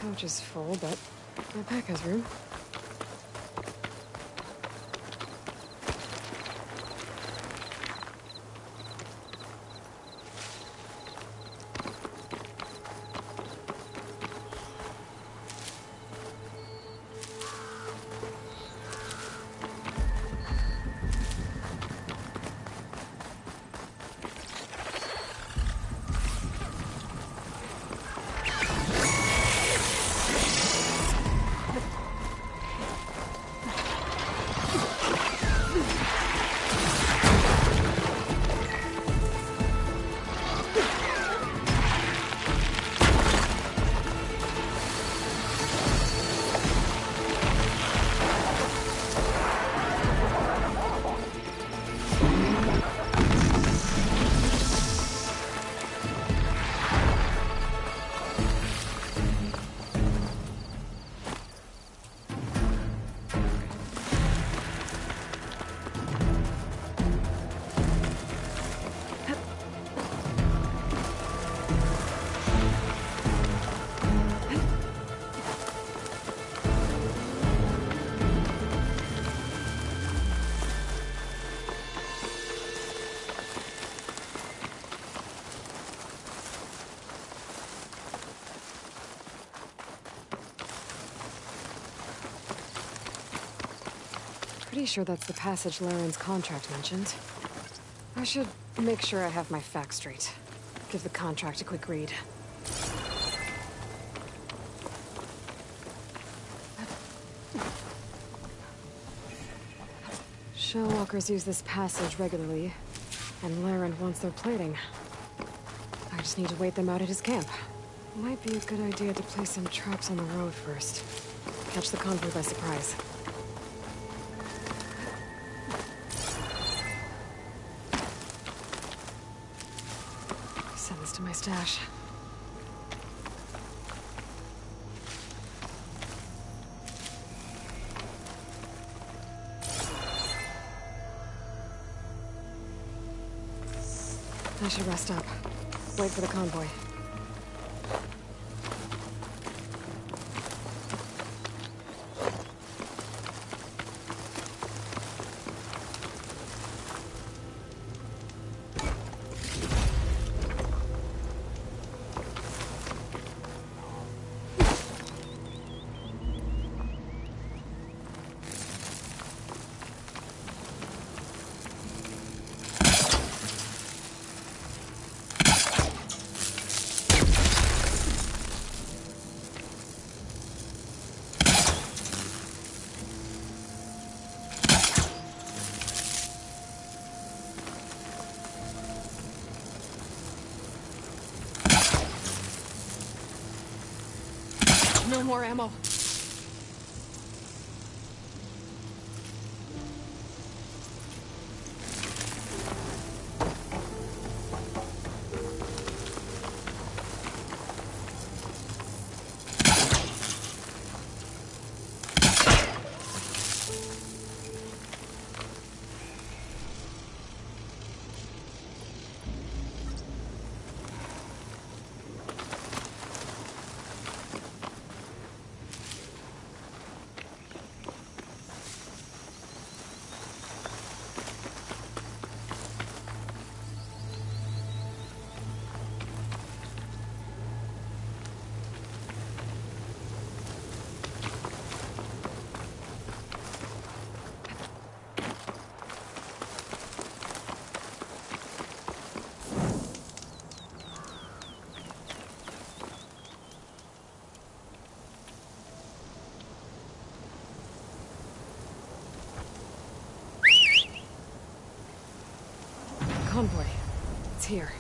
Speaker 5: Pouch is full, but my pack has room. Pretty sure that's the passage Laren's contract mentioned. I should make sure I have my facts straight. Give the contract a quick read. Shellwalkers use this passage regularly, and Laren wants their plating. I just need to wait them out at his camp. Might be a good idea to place some traps on the road first. Catch the convoy by surprise. Send this to my stash. I should rest up. Wait for the convoy. No more ammo. convoy. It's here.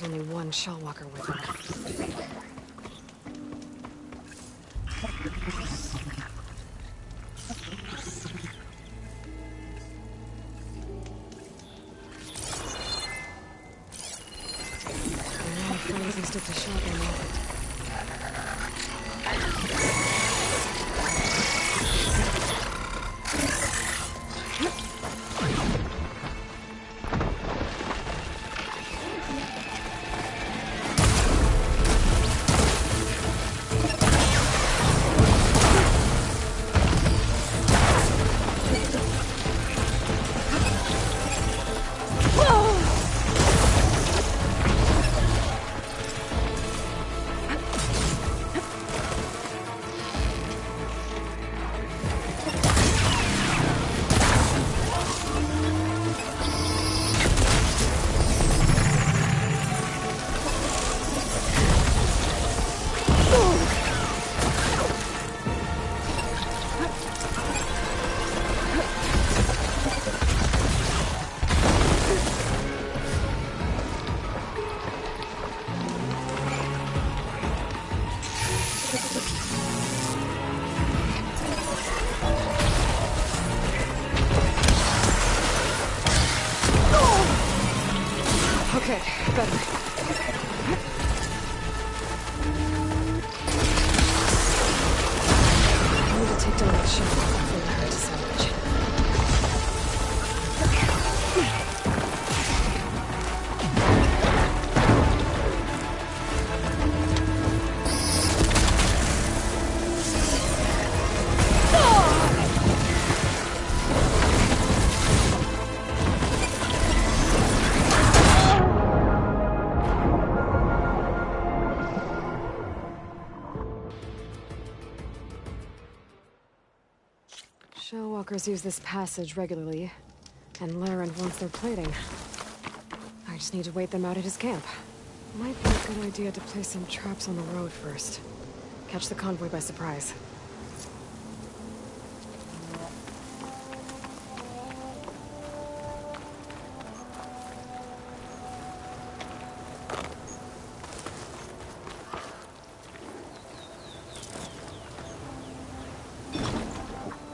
Speaker 5: There's only one Shellwalker with him. And all friends and stick to shopping now. Okay, better. I need to take down that ship before we head to salvage. Shellwalkers use this passage regularly, and Laren wants their plating. I just need to wait them out at his camp. Might be a good idea to place some traps on the road first. Catch the convoy by surprise.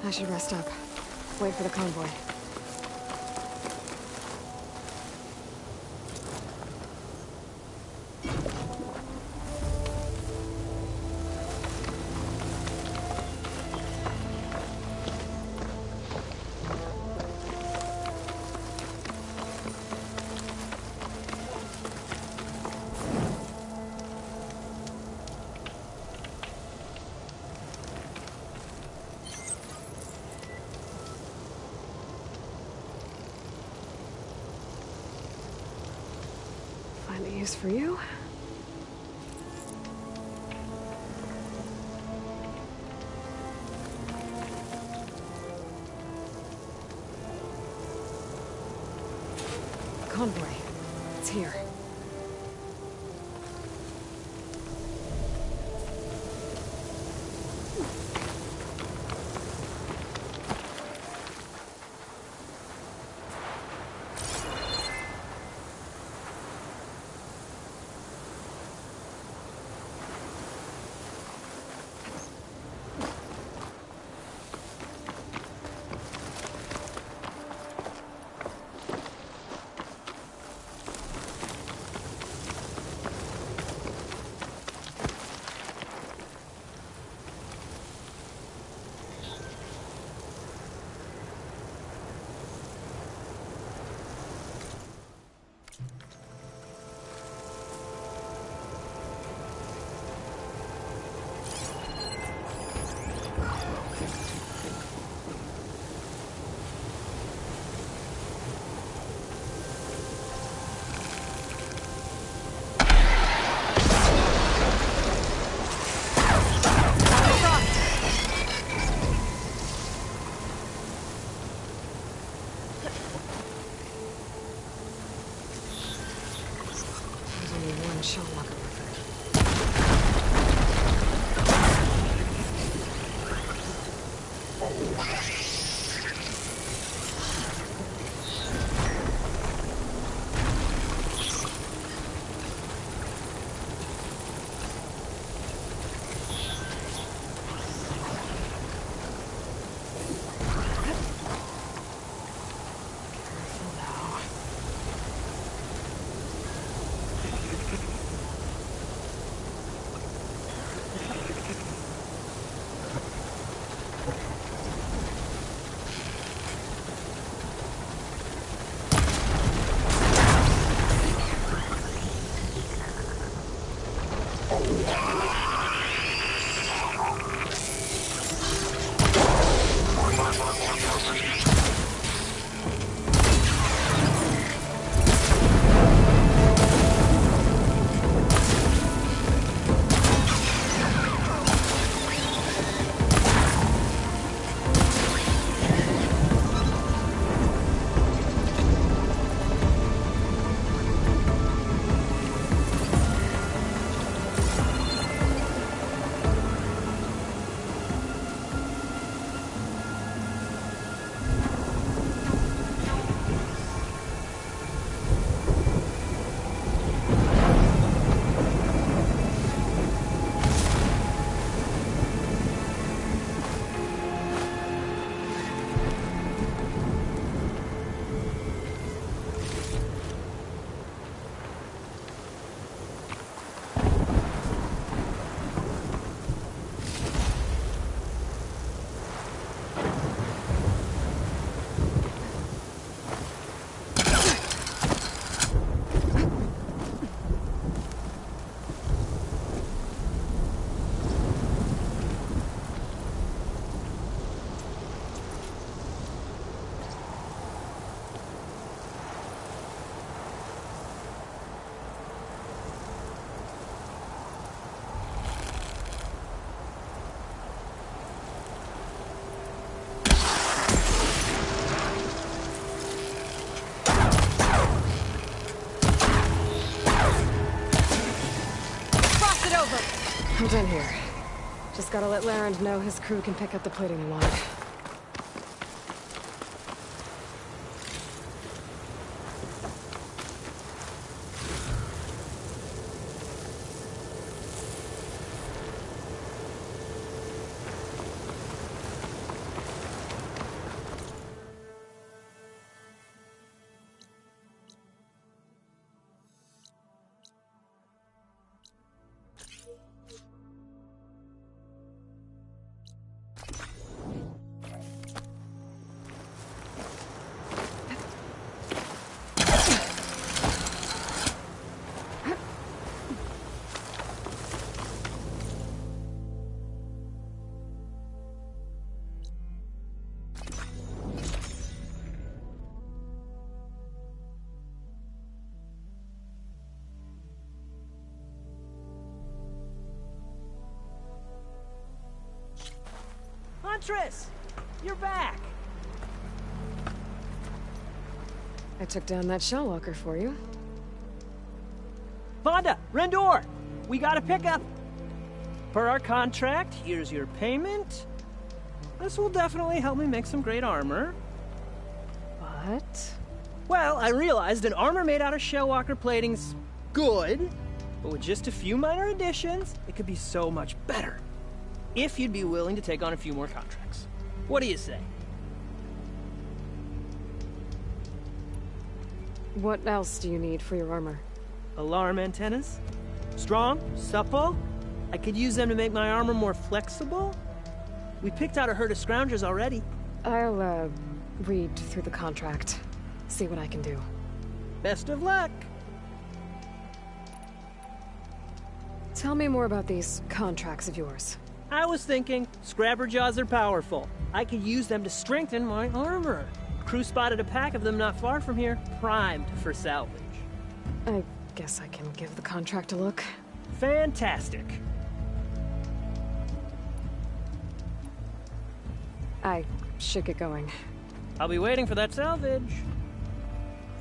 Speaker 5: I should rest up. Wait for the convoy. Find a use for you? Convoy. It's here. shell walker with it. I'm done here. Just gotta let Larend know his crew can pick up the plating they want.
Speaker 9: Huntress! You're back!
Speaker 5: I took down that shell walker for you.
Speaker 9: Vonda! Rendor! We got a pickup! Per our contract, here's your payment. This will definitely help me make some great armor.
Speaker 5: What?
Speaker 9: Well, I realized an armor made out of shell walker plating's good, but with just a few minor additions, it could be so much better. If you'd be willing to take on a few more contracts. What do you say?
Speaker 5: What else do you need for your armor?
Speaker 9: Alarm antennas? Strong? Supple? I could use them to make my armor more flexible? We picked out a herd of scroungers already.
Speaker 5: I'll, read through the contract. See what I can do.
Speaker 9: Best of luck!
Speaker 5: Tell me more about these contracts of yours.
Speaker 9: I was thinking, Scrabber Jaws are powerful. I could use them to strengthen my armor. Crew spotted a pack of them not far from here, primed for salvage.
Speaker 5: I guess I can give the contract a look.
Speaker 9: Fantastic.
Speaker 5: I should get going.
Speaker 9: I'll be waiting for that salvage.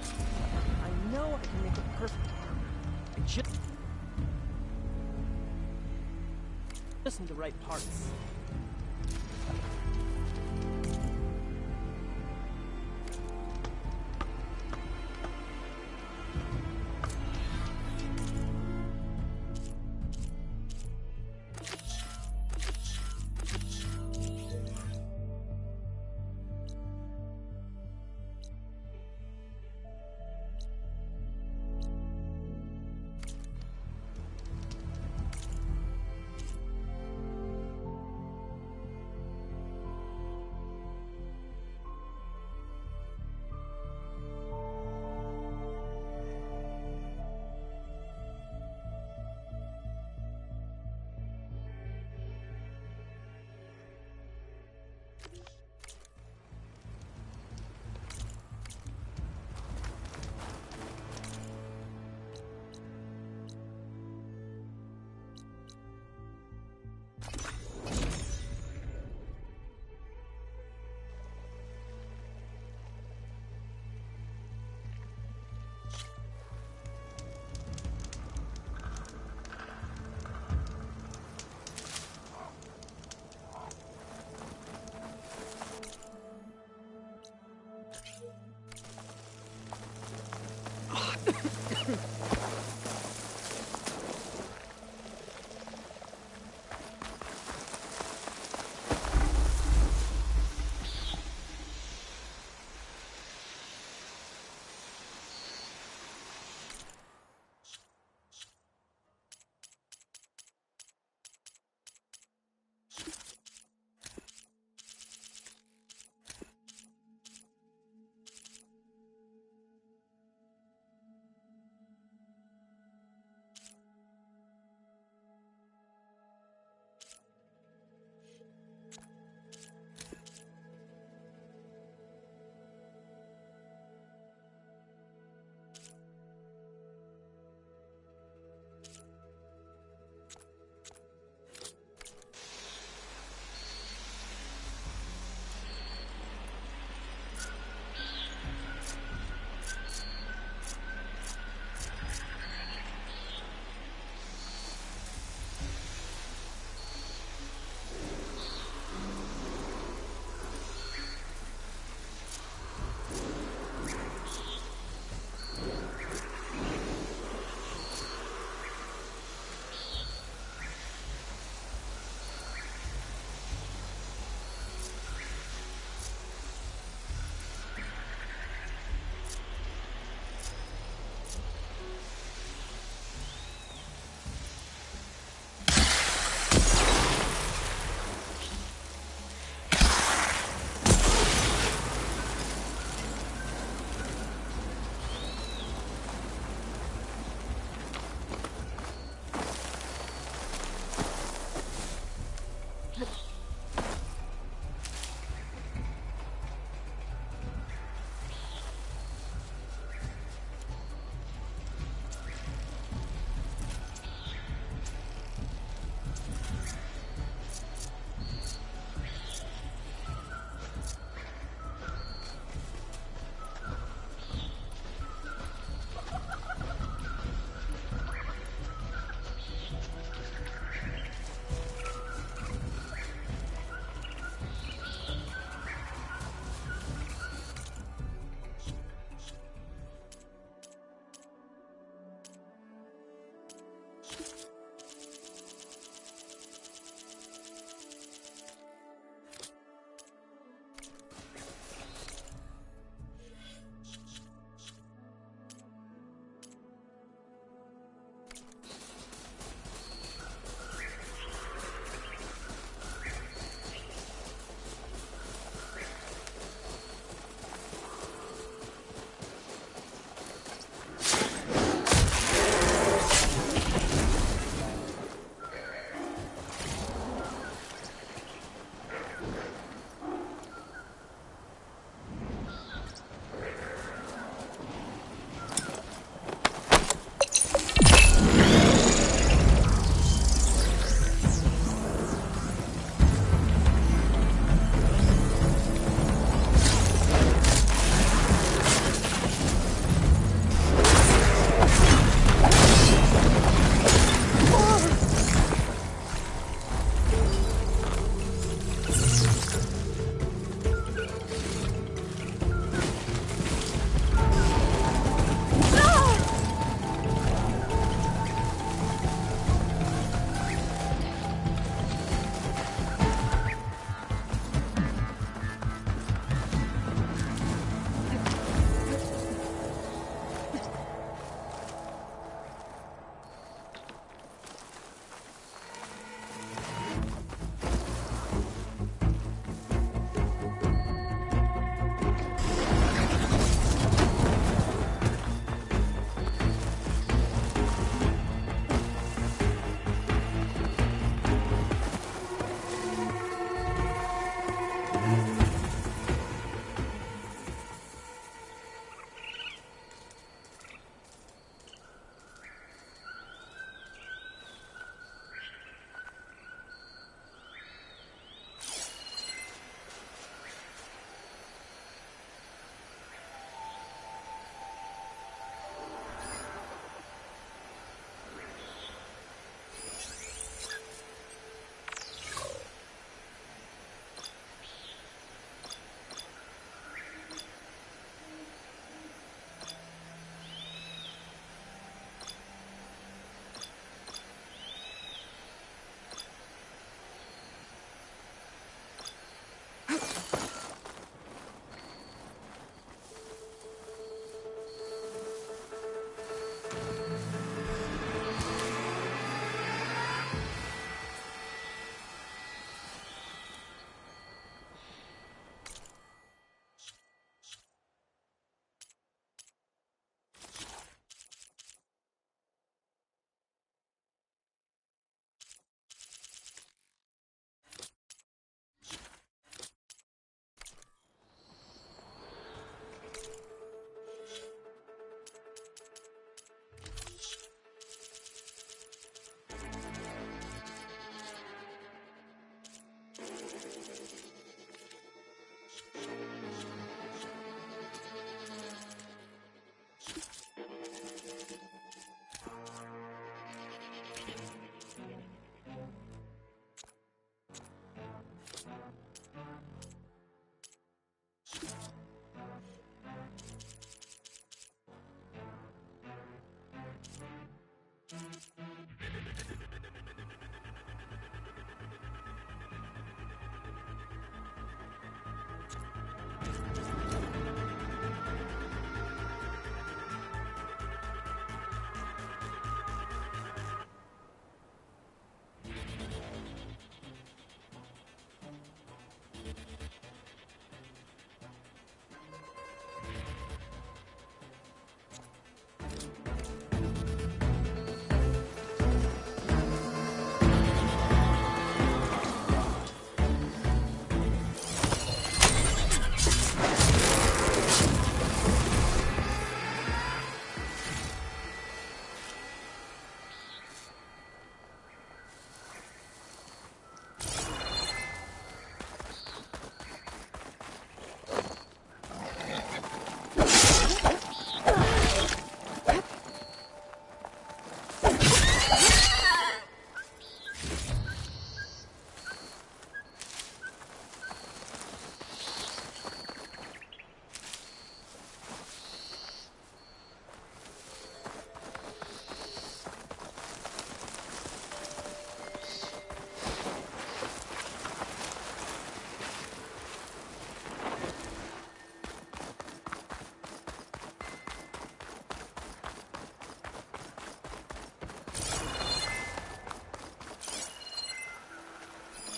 Speaker 9: I know I can make a perfect armor. Just need the right parts.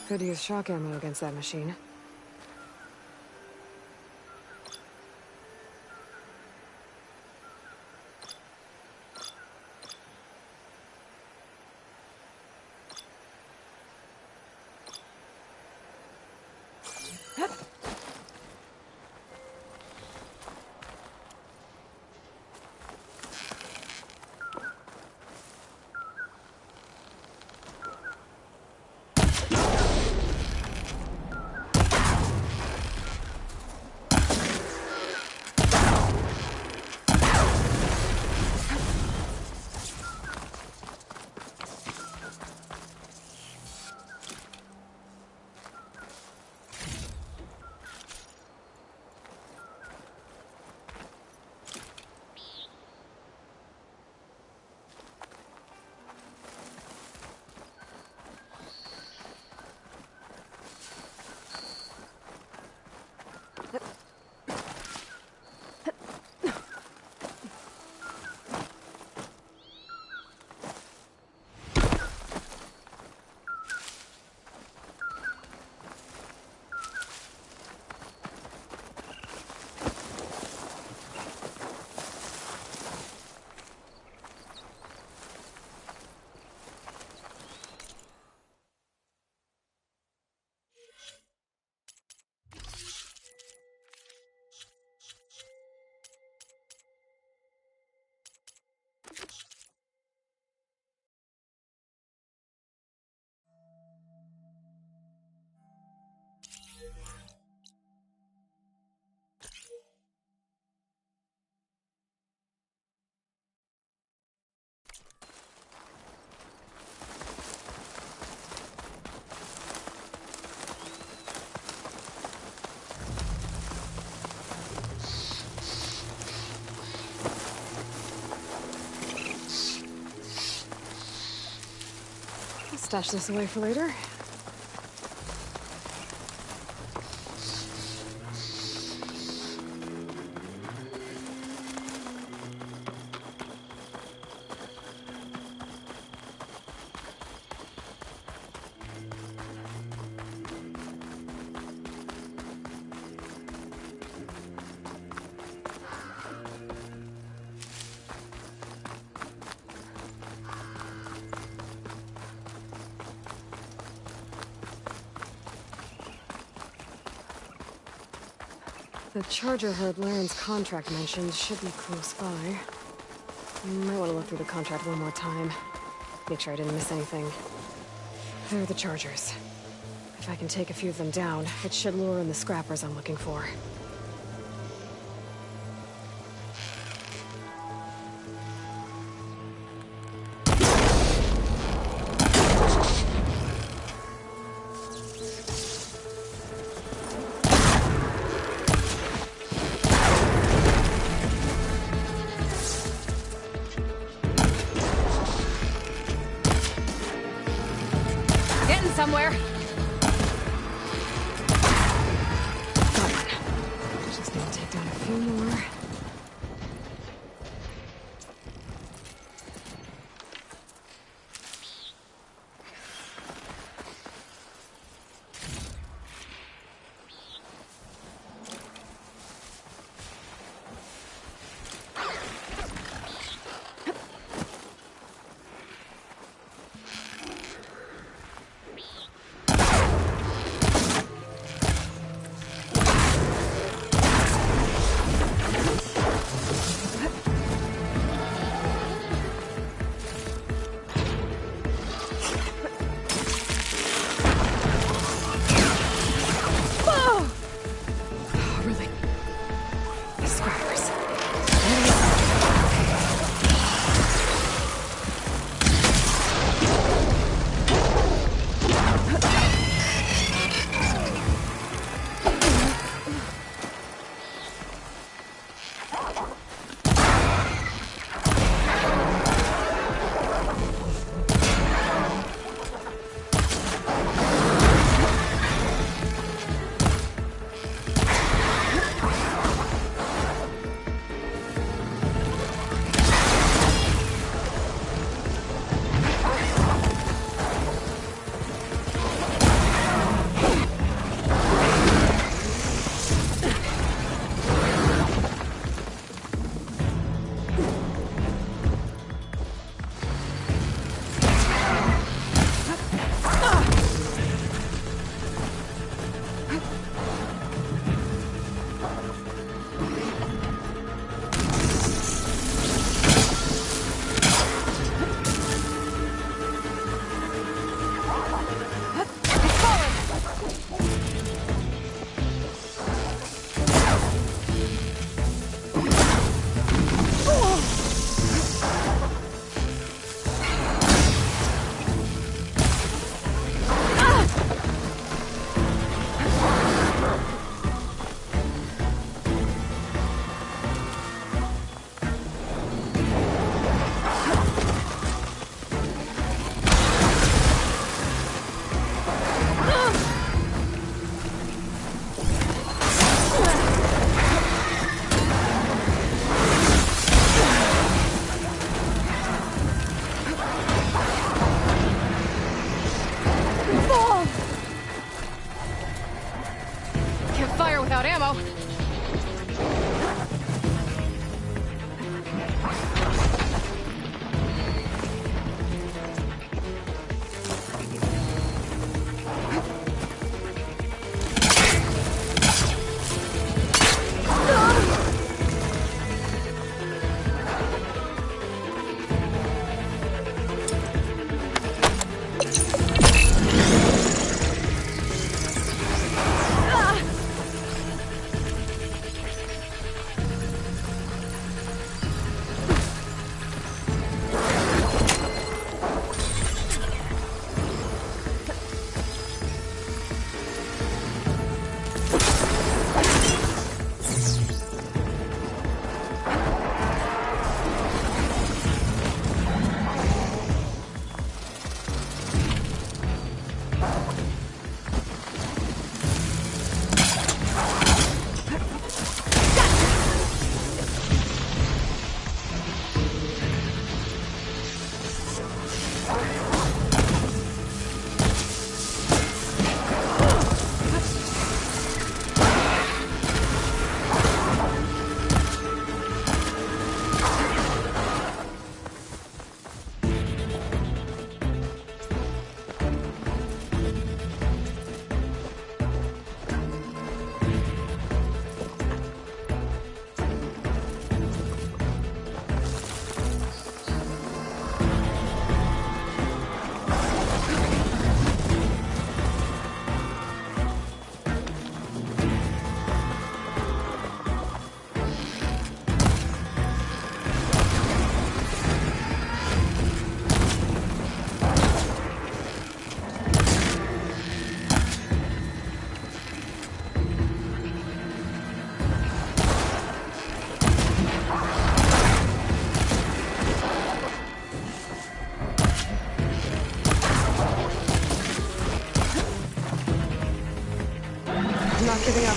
Speaker 5: Could use shock ammo against that machine. Stash this away for later. The charger herd Laren's contract mentioned should be close by. Might want to look through the contract one more time. Make sure I didn't miss anything. There are the chargers. If I can take a few of them down, it should lure in the scrappers I'm looking for. somewhere. Come on. Just gonna take down a few more. moving up.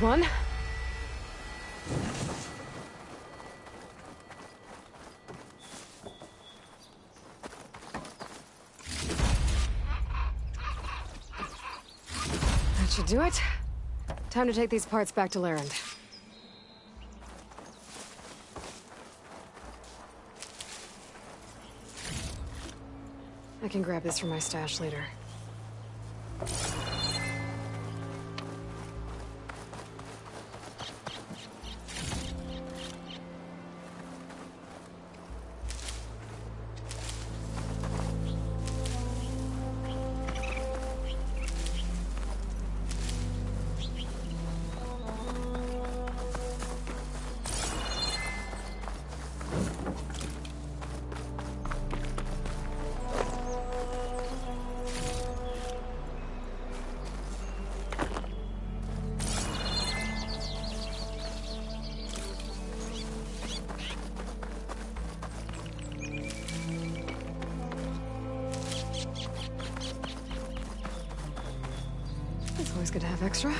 Speaker 5: One. That should do it. Time to take these parts back to Larend. I can grab this from my stash later. It's always good to have extra.